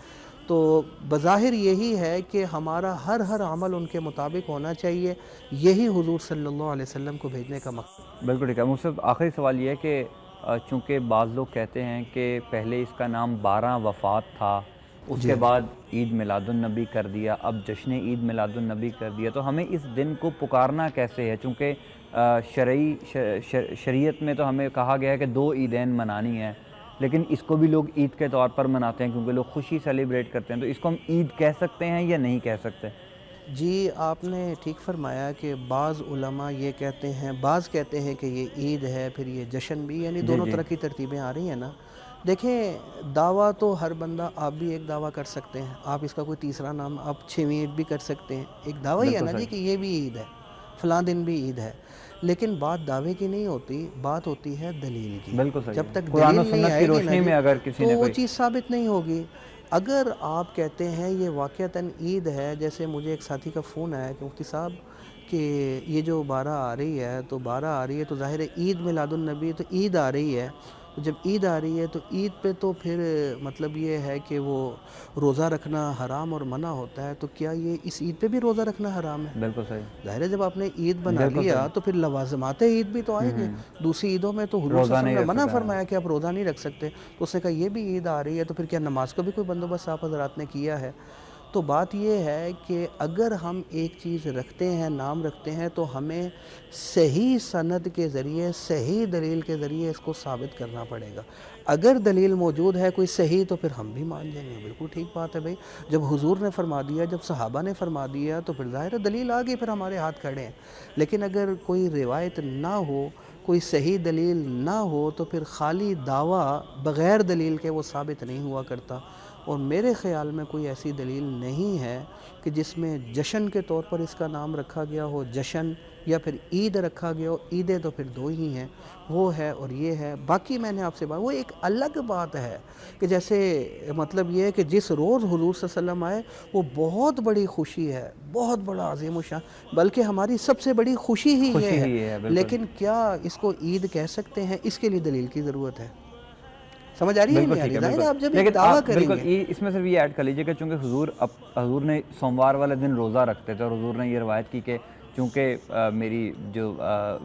تو بظاہر یہی ہے کہ ہمارا ہر عمل ان کے مطابق ہونا چاہیے، یہی حضور صلی اللہ علیہ وسلم کو بھیجنے کا مقصد۔ بالکل ٹھیک ہے۔ مجھ سے آخری سوال یہ ہے کہ چونکہ بعض لوگ کہتے ہیں کہ پہلے اس کا نام 12 وفات تھا، اس کے بعد عید میلاد النبی کر دیا، اب جشن عید میلاد النبی کر دیا، تو ہمیں اس دن کو پکارنا کیسے ہے؟ چونکہ شریعت میں تو ہمیں کہا گیا ہے کہ 2 عیدین منانی ہیں، لیکن اس کو بھی لوگ عید کے طور پر مناتے ہیں کیونکہ لوگ خوشی سیلیبریٹ کرتے ہیں، تو اس کو ہم عید کہہ سکتے ہیں یا نہیں کہہ سکتے؟ جی آپ نے ٹھیک فرمایا کہ بعض علماء یہ کہتے ہیں، بعض کہتے ہیں کہ یہ عید ہے، پھر یہ جشن بھی، یعنی دونوں طرح کی ترتیبیں آ رہی ہیں نا۔ دیکھیں دعویٰ تو ہر بندہ، آپ بھی ایک دعویٰ کر سکتے ہیں، آپ اس کا کوئی تیسرا نام، آپ 6ویں عید بھی کر سکتے ہیں، ایک دعویٰ ہی ہے نا جی کہ یہ بھی عید ہے، فلاں دن بھی عید ہے، لیکن بات دعوے کی نہیں ہوتی، بات ہوتی ہے دلیل کی۔ بالکل صحیح۔ جب تک قرآن و دلیل نہیں سنت آئے کی گی روشنی نا میں اگر کسی تو نے وہ کوئی چیز ثابت نہیں ہوگی۔ اگر آپ کہتے ہیں یہ واقعتاً عید ہے، جیسے مجھے ایک ساتھی کا فون آیا کہ مفتی صاحب کہ یہ جو 12 آ رہی ہے تو 12 آ رہی ہے تو ظاہر ہے عید میلاد النبی، تو عید آ رہی ہے، تو جب عید آ رہی ہے تو عید پہ تو پھر مطلب یہ ہے کہ وہ روزہ رکھنا حرام اور منع ہوتا ہے، تو کیا یہ اس عید پہ بھی روزہ رکھنا حرام ہے؟ بالکل صحیح۔ ظاہر ہے جب آپ نے عید بنا لیا تو پھر لوازمات عید بھی تو آئیں گے۔ دوسری عیدوں میں تو حضور صلی اللہ علیہ وسلم نے منع فرمایا کہ آپ روزہ نہیں رکھ سکتے، تو اس نے کہا یہ بھی عید آ رہی ہے تو پھر کیا نماز کو بھی کوئی بندوبست آپ حضرات نے کیا ہے؟ تو بات یہ ہے کہ اگر ہم ایک چیز رکھتے ہیں، نام رکھتے ہیں، تو ہمیں صحیح سند کے ذریعے، صحیح دلیل کے ذریعے اس کو ثابت کرنا پڑے گا۔ اگر دلیل موجود ہے کوئی صحیح تو پھر ہم بھی مان جائیں گے، بالکل ٹھیک بات ہے بھائی، جب حضور نے فرما دیا، جب صحابہ نے فرما دیا تو پھر ظاہر دلیل آ گئی، پھر ہمارے ہاتھ کھڑے ہیں۔ لیکن اگر کوئی روایت نہ ہو، کوئی صحیح دلیل نہ ہو، تو پھر خالی دعویٰ بغیر دلیل کے وہ ثابت نہیں ہوا کرتا، اور میرے خیال میں کوئی ایسی دلیل نہیں ہے کہ جس میں جشن کے طور پر اس کا نام رکھا گیا ہو، جشن، یا پھر عید رکھا گیا ہو۔ عیدیں تو پھر 2 ہی ہیں، وہ ہے اور یہ ہے۔ باقی میں نے آپ سے وہ ایک الگ بات ہے کہ جیسے مطلب یہ ہے کہ جس روز حضور صلی اللہ علیہ وسلم آئے وہ بہت بڑی خوشی ہے، بہت بڑا عظیم الشان، بلکہ ہماری سب سے بڑی خوشی ہی یہ ہے، لیکن کیا اس کو عید کہہ سکتے ہیں؟ اس کے لیے دلیل کی ضرورت ہے۔ سمجھ آ رہی ہے نہیں آ رہی؟ ظاہر ہے آپ جب ایک دعویٰ کریں گے، اس میں صرف یہ ایڈ کر لیجئے کہ چونکہ حضور نے سوموار والے دن روزہ رکھتے تھے، اور حضور نے یہ روایت کی کہ چونکہ میری جو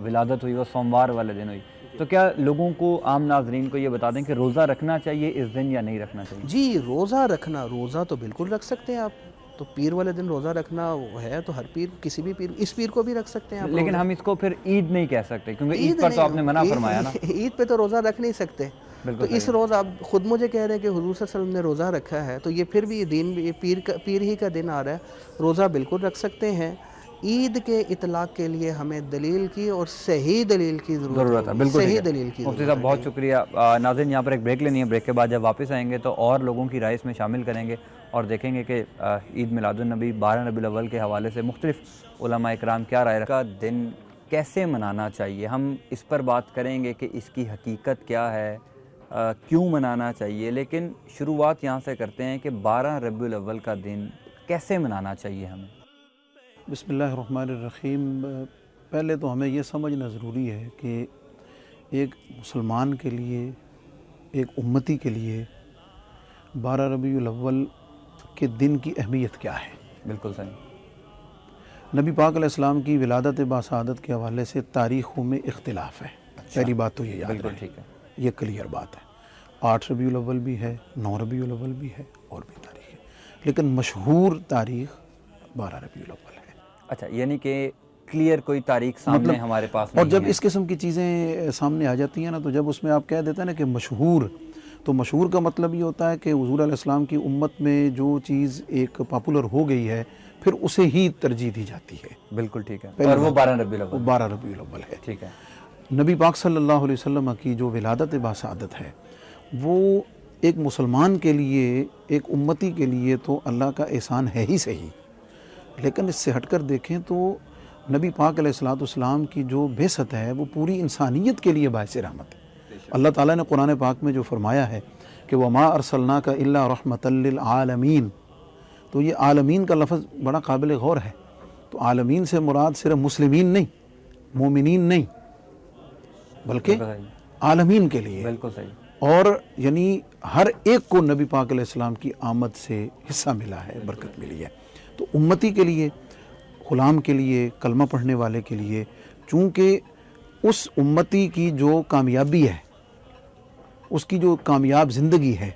ولادت ہوئی وہ سوموار والے دن ہوئی، تو کیا لوگوں کو، عام ناظرین کو یہ بتا دیں کہ روزہ رکھنا چاہیے اس دن یا نہیں رکھنا چاہیے؟ جی روزہ رکھنا، روزہ تو بالکل رکھ سکتے ہیں آپ، تو پیر والے دن روزہ رکھنا ہے تو ہر پیر، کسی بھی پیر، اس پیر کو بھی رکھ سکتے ہیں آپ لیکن روزہ۔ ہم اس کو پھر عید نہیں کہہ سکتے کیونکہ عید پر تو نہیں، آپ نے منع فرمایا نا۔ عید پہ تو روزہ رکھ نہیں سکتے، تو اس روز آپ خود مجھے کہہ رہے ہیں کہ حضور صلی اللہ علیہ وسلم نے روزہ رکھا ہے، تو یہ پھر بھی دین، پیر ہی کا دن آ رہا ہے، روزہ بالکل رکھ سکتے ہیں۔ عید کے اطلاق کے لیے ہمیں دلیل کی اور صحیح دلیل کی ضرورت ہے، بالکل صحیح دلیل کی مفتی ضرورت صاحب ہے۔ بہت شکریہ۔ ناظرین یہاں پر ایک بریک لینی ہے، بریک کے بعد جب واپس آئیں گے تو اور لوگوں کی رائے اس میں شامل کریں گے اور دیکھیں گے کہ عید میلاد النبی 12 ربیع الاول کے حوالے سے مختلف علماء اکرام کیا رائے کا دن کیسے منانا چاہیے، ہم اس پر بات کریں گے کہ اس کی حقیقت کیا ہے، کیوں منانا چاہیے، لیکن شروعات یہاں سے کرتے ہیں کہ 12 ربیع الاول کا دن کیسے منانا چاہیے ہمیں۔ بسم اللہ الرحمن الرحیم۔ پہلے تو ہمیں یہ سمجھنا ضروری ہے کہ ایک مسلمان کے لیے، ایک امتی کے لیے 12 ربیع الاول کے دن کی اہمیت کیا ہے۔ بالکل صحیح۔ نبی پاک علیہ السلام کی ولادت باسعادت کے حوالے سے تاریخوں میں اختلاف ہے۔ پہلی بات تو یہ یاد بالکل رہے، ٹھیک ہے۔ یہ کلیئر بات ہے۔ 8 ربیع الاول بھی ہے، 9 ربیع الاول بھی ہے، اور بھی تاریخ ہے، لیکن مشہور تاریخ 12 ربیع الاول ہے۔ اچھا، یعنی کہ کلیئر کوئی تاریخ سامنے ہمارے پاس نہیں اور جب ہے۔ اس قسم کی چیزیں سامنے آ جاتی ہیں نا، تو جب اس میں آپ کہہ دیتے ہیں نا کہ مشہور، تو مشہور کا مطلب یہ ہوتا ہے کہ حضور علیہ السلام کی امت میں جو چیز ایک پاپولر ہو گئی ہے پھر اسے ہی ترجیح دی جاتی ہے۔ بالکل ٹھیک ہے، اور وہ 12 ربیع الاول، 12 ربیع الاول ہے۔ ٹھیک ہے۔ نبی پاک صلی اللہ علیہ وسلم کی جو ولادت باسعادت ہے وہ ایک مسلمان کے لیے، ایک امتی کے لیے تو اللہ کا احسان ہے ہی صحیح، لیکن اس سے ہٹ کر دیکھیں تو نبی پاک علیہ السلام کی جو بعثت ہے وہ پوری انسانیت کے لیے باعث رحمت ہے۔ اللہ تعالیٰ نے قرآن پاک میں جو فرمایا ہے کہ وَمَا أَرْسَلْنَاكَ إِلَّا رَحْمَةً لِّلْعَالَمِينَ، تو یہ عالمین کا لفظ بڑا قابل غور ہے۔ تو عالمین سے مراد صرف مسلمین نہیں، مومنین نہیں، بلکہ عالمین کے لیے، بالکل صحیح۔ اور یعنی ہر ایک کو نبی پاک علیہ السلام کی آمد سے حصہ ملا ہے، برکت ملی ہے۔ تو امتی کے لیے، غلام کے لیے، کلمہ پڑھنے والے کے لیے، چونکہ اس امتی کی جو کامیابی ہے، اس کی جو کامیاب زندگی ہے،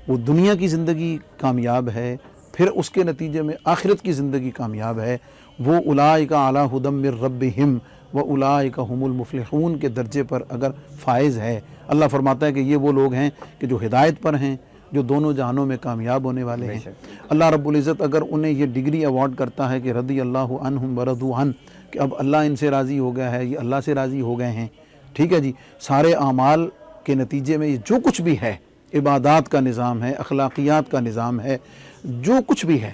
وہ دنیا کی زندگی کامیاب ہے، پھر اس کے نتیجے میں آخرت کی زندگی کامیاب ہے، وہ اولئک علی ھدی من ربہم واولئک ھم المفلحون کے درجے پر اگر فائز ہے۔ اللہ فرماتا ہے کہ یہ وہ لوگ ہیں کہ جو ہدایت پر ہیں، جو دونوں جہانوں میں کامیاب ہونے والے ہیں۔ اللہ رب العزت اگر انہیں یہ ڈگری ایوارڈ کرتا ہے کہ رضی اللہ عنہم ورضوا عنہ، کہ اب اللہ ان سے راضی ہو گیا ہے، یہ اللہ سے راضی ہو گئے ہیں، ٹھیک ہے جی، سارے اعمال کے نتیجے میں یہ جو کچھ بھی ہے، عبادات کا نظام ہے، اخلاقیات کا نظام ہے، جو کچھ بھی ہے،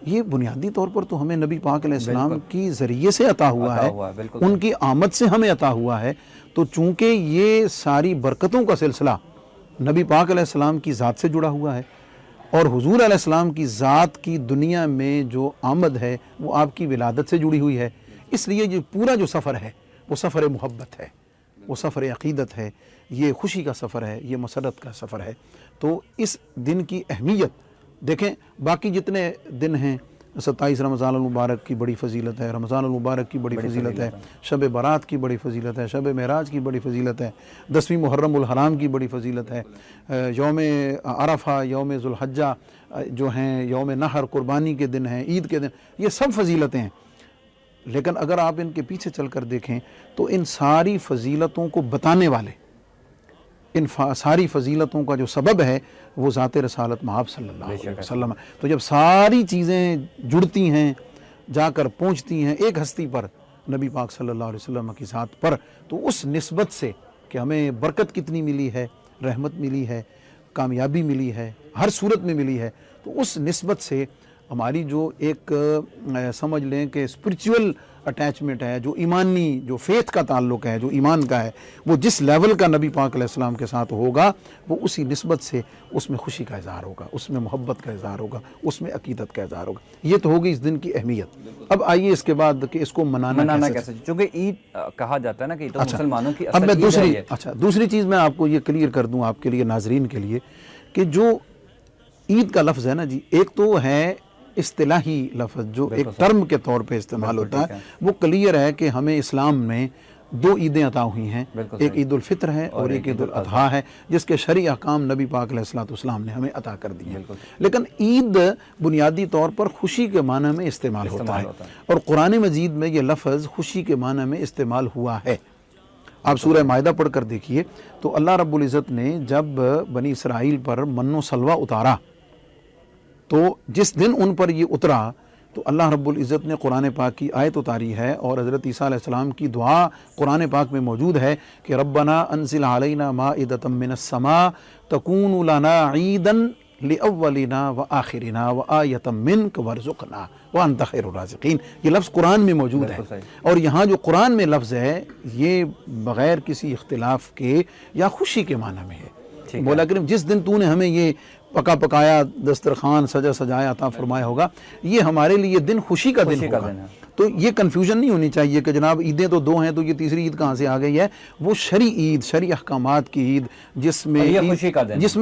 یہ بنیادی طور پر تو ہمیں نبی پاک علیہ السلام کی ذریعے سے عطا ہوا ہے، ان کی آمد سے ہمیں عطا ہوا ہے۔ تو چونکہ یہ ساری برکتوں کا سلسلہ نبی پاک علیہ السلام کی ذات سے جڑا ہوا ہے، اور حضور علیہ السلام کی ذات کی دنیا میں جو آمد ہے وہ آپ کی ولادت سے جڑی ہوئی ہے، اس لیے یہ پورا جو سفر ہے وہ سفر محبت ہے، وہ سفر عقیدت ہے، یہ خوشی کا سفر ہے، یہ مسرت کا سفر ہے۔ تو اس دن کی اہمیت دیکھیں، باقی جتنے دن ہیں، 27 رمضان المبارک کی بڑی فضیلت ہے، رمضان المبارک کی بڑی فضیلت ہے، شب برات کی بڑی فضیلت ہے، شب معراج کی بڑی فضیلت ہے، 10ویں محرم الحرام کی بڑی فضیلت ہے، یوم عرفہ، یوم ذوالحجہ جو ہیں، یوم نحر قربانی کے دن ہیں، عید کے دن، یہ سب فضیلتیں ہیں۔ لیکن اگر آپ ان کے پیچھے چل کر دیکھیں تو ان ساری فضیلتوں کو بتانے والے، ان ساری فضیلتوں کا جو سبب ہے وہ ذات رسالت مآب صلی اللہ علیہ وسلم ہے۔ تو جب ساری چیزیں جڑتی ہیں، جا کر پہنچتی ہیں ایک ہستی پر، نبی پاک صلی اللہ علیہ وسلم کی ذات پر، تو اس نسبت سے کہ ہمیں برکت کتنی ملی ہے، رحمت ملی ہے، کامیابی ملی ہے، ہر صورت میں ملی ہے، تو اس نسبت سے ہماری جو ایک سمجھ لیں کہ اسپرچول اٹیچمنٹ ہے، جو ایمانی، جو فیتھ کا تعلق ہے، جو ایمان کا ہے، وہ جس لیول کا نبی پاک علیہ السلام کے ساتھ ہوگا، وہ اسی نسبت سے اس میں خوشی کا اظہار ہوگا، اس میں محبت کا اظہار ہوگا، اس میں عقیدت کا اظہار ہوگا۔ یہ تو ہوگی اس دن کی اہمیت۔ اب آئیے اس کے بعد کہ اس کو منانا کیسے، چونکہ عید کہا جاتا ہے نا کہ یہ تو مسلمانوں کی اب میں اصل عید ہے۔ دوسری چیز میں آپ کو یہ کلیئر کر دوں آپ کے لیے، ناظرین کے لیے، کہ جو عید کا لفظ ہے نا جی، ایک تو ہے اصطلاحی لفظ جو ایک ٹرم کے طور پہ استعمال ہوتا ہے، وہ کلیئر ہے کہ ہمیں اسلام میں دو عیدیں عطا ہوئی ہیں، بالکل ایک صحیح۔ عید الفطر ہے اور ایک عید الاضحیٰ ہے، جس کے شرعی احکام نبی پاک علیہ الصلوۃ والسلام نے ہمیں عطا کر دیے ہیں۔ بالکل۔ لیکن عید بنیادی طور پر خوشی کے معنی میں استعمال ہوتا ہے، اور قرآن مجید میں یہ لفظ خوشی کے معنی میں استعمال ہوا ہے۔ آپ سورہ مائدہ پڑھ کر دیکھیے تو اللہ رب العزت نے جب بنی اسرائیل پر من و سلوہ اتارا تو جس دن ان پر یہ اترا تو اللہ رب العزت نے قرآن پاک کی آیت اتاری ہے، اور حضرت عیسیٰ علیہ السلام کی دعا قرآن پاک میں موجود ہے کہ ربنا انزل علینا مائدۃ من السماء تکون لنا عیدا لأولنا وآخرنا وآیۃ منک وارزقنا وانت خیر الرازقین، یہ لفظ قرآن میں موجود ہے، اور یہاں جو قرآن میں لفظ ہے یہ بغیر کسی اختلاف کے یا خوشی کے معنی میں ہے۔ مولا کریم جس دن تو نے ہمیں یہ پکا پکایا دسترخوان سجا سجایا عطا فرمایا ہوگا، یہ ہمارے لیے دن خوشی کا دن ہوگا۔ تو یہ کنفیوژن نہیں ہونی چاہیے کہ جناب عیدیں تو دو ہیں تو یہ تیسری عید کہاں سے آ گئی ہے۔ وہ شرعی عید، شرعی احکامات کی عید، جس میں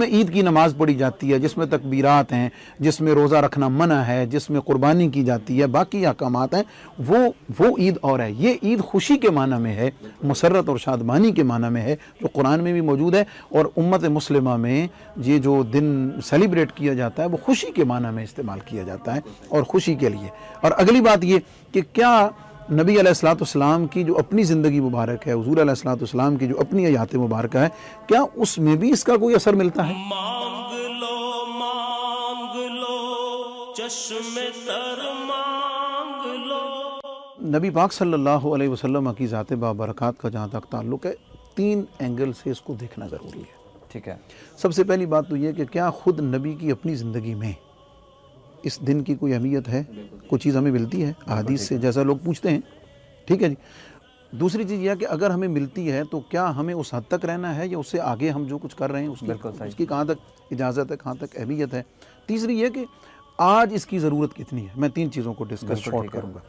عید کی نماز پڑھی جاتی ہے، جس میں تکبیرات ہیں، جس میں روزہ رکھنا منع ہے، جس میں قربانی کی جاتی ہے، باقی احکامات ہیں، وہ عید اور ہے۔ یہ عید خوشی کے معنی میں ہے، مسرت اور شادمانی کے معنی میں ہے، جو قرآن میں بھی موجود ہے، اور امت مسلمہ میں یہ جو دن سیلیبریٹ کیا جاتا ہے وہ خوشی کے معنی میں استعمال کیا جاتا ہے، اور خوشی کے لیے۔ اور اگلی بات یہ کہ کیا نبی علیہ الصلوۃ والسلام کی جو اپنی زندگی مبارک ہے، حضور علیہ الصلوۃ والسلام کی جو اپنی حیات مبارکہ ہے، کیا اس میں بھی اس کا کوئی اثر ملتا ہے؟ مانگ لو چشم تر مانگ لو۔ نبی پاک صلی اللہ علیہ وسلم کی ذات بابرکات کا جہاں تک تعلق ہے، 3 اینگل سے اس کو دیکھنا ضروری ہے۔ ٹھیک ہے۔ سب سے پہلی بات تو یہ کہ کیا خود نبی کی اپنی زندگی میں اس دن کی کوئی اہمیت ہے، کوئی چیز ہمیں ملتی ہے احادیث سے، جیسا لوگ پوچھتے ہیں، ٹھیک ہے جی۔ دوسری چیز یہ ہے کہ اگر ہمیں ملتی ہے تو کیا ہمیں اس حد تک رہنا ہے یا اس سے آگے ہم جو کچھ کر رہے ہیں اس کی کہاں تک اجازت ہے، کہاں تک اہمیت ہے۔ تیسری یہ کہ آج اس کی ضرورت کتنی ہے۔ میں 3 چیزوں کو ڈسکس شارٹ کروں گا۔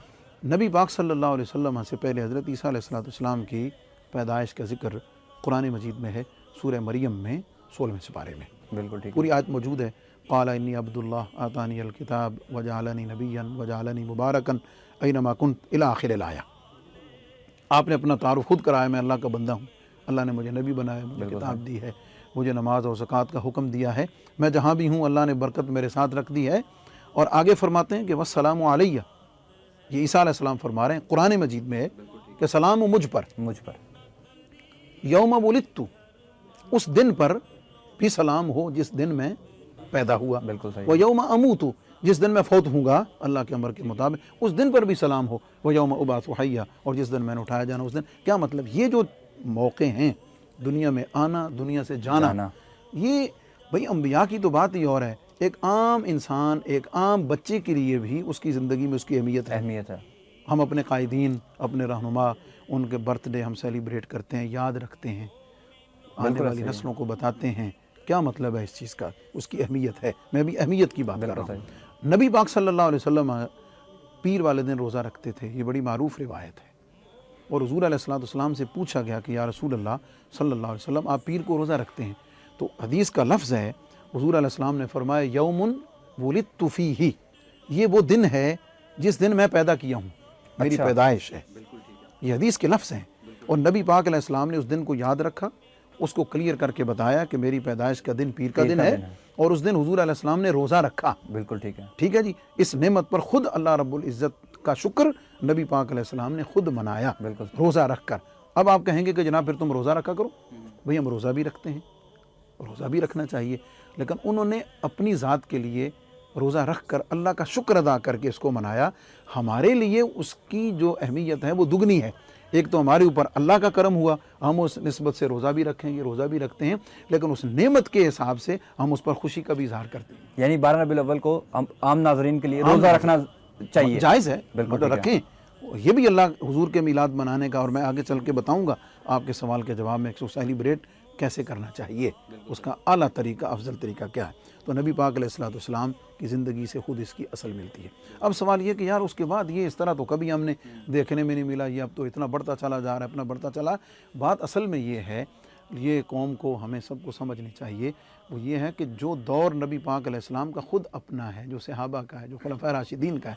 نبی پاک صلی اللہ علیہ وسلم سے پہلے حضرت عیسیٰ علیہ السلام کی پیدائش کا ذکر قرآن مجید میں ہے، سورہ مریم میں 16ویں سپارے میں، بالکل ٹھیک۔ پوری آیت موجود ہے۔ قال انی عبد اللہ آتانی الکتاب وجعلنی نبیا وجعلنی مبارکا اینما کنت الی آخر الآیہ۔ آپ نے اپنا تعارف خود کرایا، میں اللہ کا بندہ ہوں، اللہ نے مجھے نبی بنایا، مجھے کتاب دی ہے، مجھے نماز اور زکوٰۃ کا حکم دیا ہے، میں جہاں بھی ہوں اللہ نے برکت میرے ساتھ رکھ دی ہے۔ اور آگے فرماتے ہیں کہ والسلام علیہ، یہ عیسیٰ علیہ السلام فرما رہے ہیں، قرآن مجید میں ہے کہ سلام مجھ پر یوم ولدت، اس دن پر بھی سلام ہو جس دن میں پیدا ہوا، بالکل صحیح۔ وَيَوْمَ أَمُوتُ، جس دن میں فوت ہوں گا اللہ کے امر کے مطابق اس دن پر بھی سلام ہو، وَيَوْمَ أُبْعَثُ حَيًّا، اور جس دن میں نے اٹھایا جانا اس دن۔ کیا مطلب؟ یہ جو موقع ہیں دنیا میں آنا، دنیا سے جانا، یہ بھئی انبیاء کی تو بات ہی اور ہے، ایک عام انسان، ایک عام بچے کے لیے بھی اس کی زندگی میں اس کی اہمیت ہے۔ ہم اپنے قائدین، اپنے رہنما، ان کے برتھ ڈے ہم سیلیبریٹ کرتے ہیں، یاد رکھتے ہیں، آنے والی نسلوں کو بتاتے ہیں۔ کیا مطلب ہے اس چیز کا؟ اس کی اہمیت ہے۔ میں بھی اہمیت کی بات کر رہا ہوں۔ نبی پاک صلی اللہ علیہ وسلم پیر والے دن روزہ رکھتے تھے، یہ بڑی معروف روایت ہے، اور حضور علیہ السلام سے پوچھا گیا کہ یا رسول اللہ صلی اللہ علیہ وسلم آپ پیر کو روزہ رکھتے ہیں؟ تو حدیث کا لفظ ہے، حضور علیہ السلام نے فرمایا یوم ولدت فیہ، یہ وہ دن ہے جس دن میں پیدا کیا ہوں، میری پیدائش ہے۔ یہ حدیث کے لفظ ہیں، اور نبی پاک علیہ السلام نے اس دن کو یاد رکھا، اس کو کلیئر کر کے بتایا کہ میری پیدائش کا دن پیر کا دن ہے، اور اس دن حضور علیہ السلام نے روزہ رکھا۔ بالکل ٹھیک ہے، ٹھیک ہے جی۔ اس نعمت پر خود اللہ رب العزت کا شکر نبی پاک علیہ السلام نے خود منایا روزہ رکھ کر۔ اب آپ کہیں گے کہ جناب پھر تم روزہ رکھا کرو، بھئی ہم روزہ بھی رکھتے ہیں، روزہ بھی رکھنا چاہیے، لیکن انہوں نے اپنی ذات کے لیے روزہ رکھ کر اللہ کا شکر ادا کر کے اس کو منایا۔ ہمارے لیے اس کی جو اہمیت ہے وہ دگنی ہے۔ ایک تو ہمارے اوپر اللہ کا کرم ہوا، ہم اس نسبت سے روزہ بھی رکھیں گے، روزہ بھی رکھتے ہیں، لیکن اس نعمت کے حساب سے ہم اس پر خوشی کا بھی اظہار کرتے ہیں۔ یعنی 12 ربیع الاول کو عام ناظرین کے لیے روزہ رکھنا چاہیے، جائز ہے، مطلب رکھیں۔ یہ بھی اللہ حضور کے میلاد منانے کا، اور میں آگے چل کے بتاؤں گا آپ کے سوال کے جواب میں، اس کو سیلیبریٹ کیسے کرنا چاہیے، اس کا اعلیٰ طریقہ، افضل طریقہ کیا ہے۔ تو نبی پاک علیہ السلام کی زندگی سے خود اس کی اصل ملتی ہے۔ اب سوال یہ کہ یار اس کے بعد یہ اس طرح تو کبھی ہم نے دیکھنے میں نہیں ملا، یہ اب تو اتنا بڑھتا چلا جا رہا ہے، اتنا بڑھتا چلا۔ بات اصل میں یہ ہے، یہ قوم کو، ہمیں سب کو سمجھنی چاہیے، وہ یہ ہے کہ جو دور نبی پاک علیہ السلام کا خود اپنا ہے، جو صحابہ کا ہے، جو خلفائے راشدین کا ہے،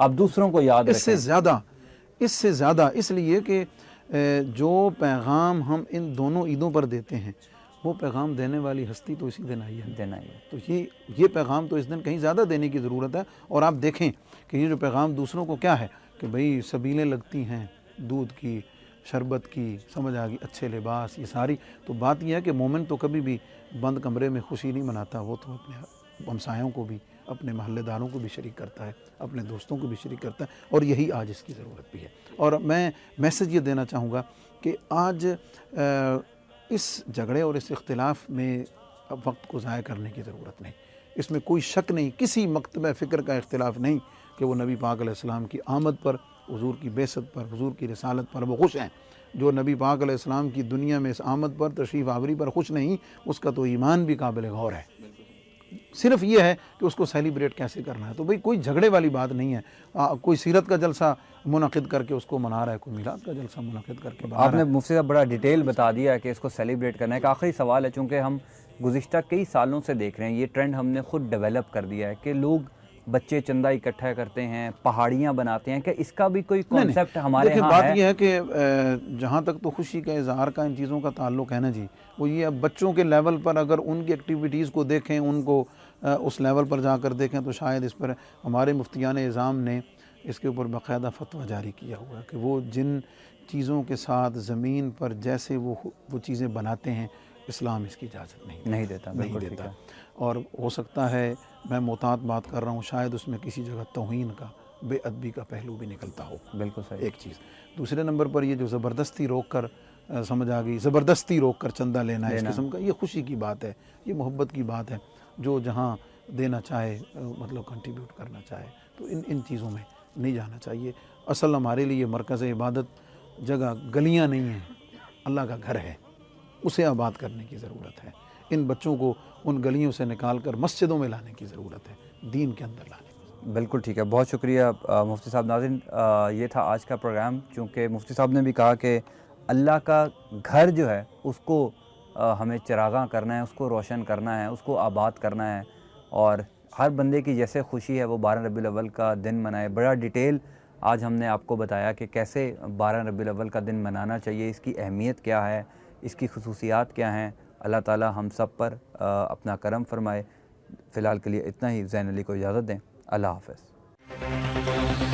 آپ دوسروں کو یاد اس سے زیادہ اس لیے کہ جو پیغام ہم ان دونوں عیدوں پر دیتے ہیں وہ پیغام دینے والی ہستی تو اسی دن آئی ہے. تو یہ پیغام تو اس دن کہیں زیادہ دینے کی ضرورت ہے. اور آپ دیکھیں کہ یہ جو پیغام دوسروں کو کیا ہے کہ بھئی سبیلیں لگتی ہیں دودھ کی، شربت کی، سمجھ آ گئی، اچھے لباس، یہ ساری. تو بات یہ ہے کہ مومن تو کبھی بھی بند کمرے میں خوشی نہیں مناتا، وہ تو اپنے ہمسایوں کو بھی، اپنے محلے داروں کو بھی شریک کرتا ہے، اپنے دوستوں کو بھی شریک کرتا ہے. اور یہی آج اس کی ضرورت بھی ہے. اور میں میسج یہ دینا چاہوں گا کہ آج اس جھگڑے اور اس اختلاف میں وقت کو ضائع کرنے کی ضرورت نہیں. اس میں کوئی شک نہیں، کسی مکتبہ فکر کا اختلاف نہیں کہ وہ نبی پاک علیہ السلام کی آمد پر، حضور کی بعثت پر، حضور کی رسالت پر وہ خوش ہیں. جو نبی پاک علیہ السلام کی دنیا میں اس آمد پر، تشریف آوری پر خوش نہیں، اس کا تو ایمان بھی قابل غور ہے. صرف یہ ہے کہ اس کو سیلیبریٹ کیسے کرنا ہے. تو بھئی کوئی جھگڑے والی بات نہیں ہے. کوئی سیرت کا جلسہ منعقد کر کے اس کو منا رہا ہے، کوئی میلاد کا جلسہ منعقد کر کے منا رہا ہے. آپ نے مفتی صاحب بڑا ڈیٹیل بتا دیا کہ اس کو سیلیبریٹ کرنا ہے. ایک آخری سوال ہے، چونکہ ہم گزشتہ کئی سالوں سے دیکھ رہے ہیں، یہ ٹرینڈ ہم نے خود ڈیولپ کر دیا ہے کہ لوگ بچے چندہ اکٹھا کرتے ہیں، پہاڑیاں بناتے ہیں. کہ اس کا بھی کوئی کانسیپٹ ہمارے ہاں ہے؟ بات یہ ہے کہ جہاں تک تو خوشی کا اظہار کا ان چیزوں کا تعلق ہے نا جی، وہ یہ اب بچوں کے لیول پر اگر ان کی ایکٹیویٹیز کو دیکھیں، ان کو اس لیول پر جا کر دیکھیں تو شاید اس پر ہمارے مفتیان اعظام نے اس کے اوپر باقاعدہ فتویٰ جاری کیا ہوا ہے کہ وہ جن چیزوں کے ساتھ زمین پر جیسے وہ چیزیں بناتے ہیں، اسلام اس کی اجازت نہیں دیتا. اور ہو سکتا ہے میں محتاط بات کر رہا ہوں، شاید اس میں کسی جگہ توہین کا، بے ادبی کا پہلو بھی نکلتا ہو. بالکل صحیح. ایک چیز. دوسرے نمبر پر یہ جو زبردستی روک کر سمجھ آ گئی، زبردستی روک کر چندہ لینا ہے اس قسم کا، یہ خوشی کی بات ہے، یہ محبت کی بات ہے. جو جہاں دینا چاہے، مطلب کنٹریبیوٹ کرنا چاہے، تو ان چیزوں میں نہیں جانا چاہیے. اصل ہمارے لیے مرکز عبادت جگہ گلیاں نہیں ہیں، اللہ کا گھر ہے، اسے آباد کرنے کی ضرورت ہے. ان بچوں کو ان گلیوں سے نکال کر مسجدوں میں لانے کی ضرورت ہے، دین کے اندر لانے کی. بالکل ٹھیک ہے، بہت شکریہ مفتی صاحب. ناظرین، یہ تھا آج کا پروگرام. چونکہ مفتی صاحب نے بھی کہا کہ اللہ کا گھر جو ہے اس کو ہمیں چراغاں کرنا ہے، اس کو روشن کرنا ہے، اس کو آباد کرنا ہے. اور ہر بندے کی جیسے خوشی ہے وہ 12 ربیع الاول کا دن منائے. بڑا ڈیٹیل آج ہم نے آپ کو بتایا کہ کیسے 12 ربیع الاول کا دن منانا چاہیے، اس کی اہمیت کیا ہے، اس کی خصوصیات کیا ہیں. اللہ تعالی ہم سب پر اپنا کرم فرمائے. فی الحال کے لیے اتنا ہی. زین علی کو اجازت دیں. اللہ حافظ.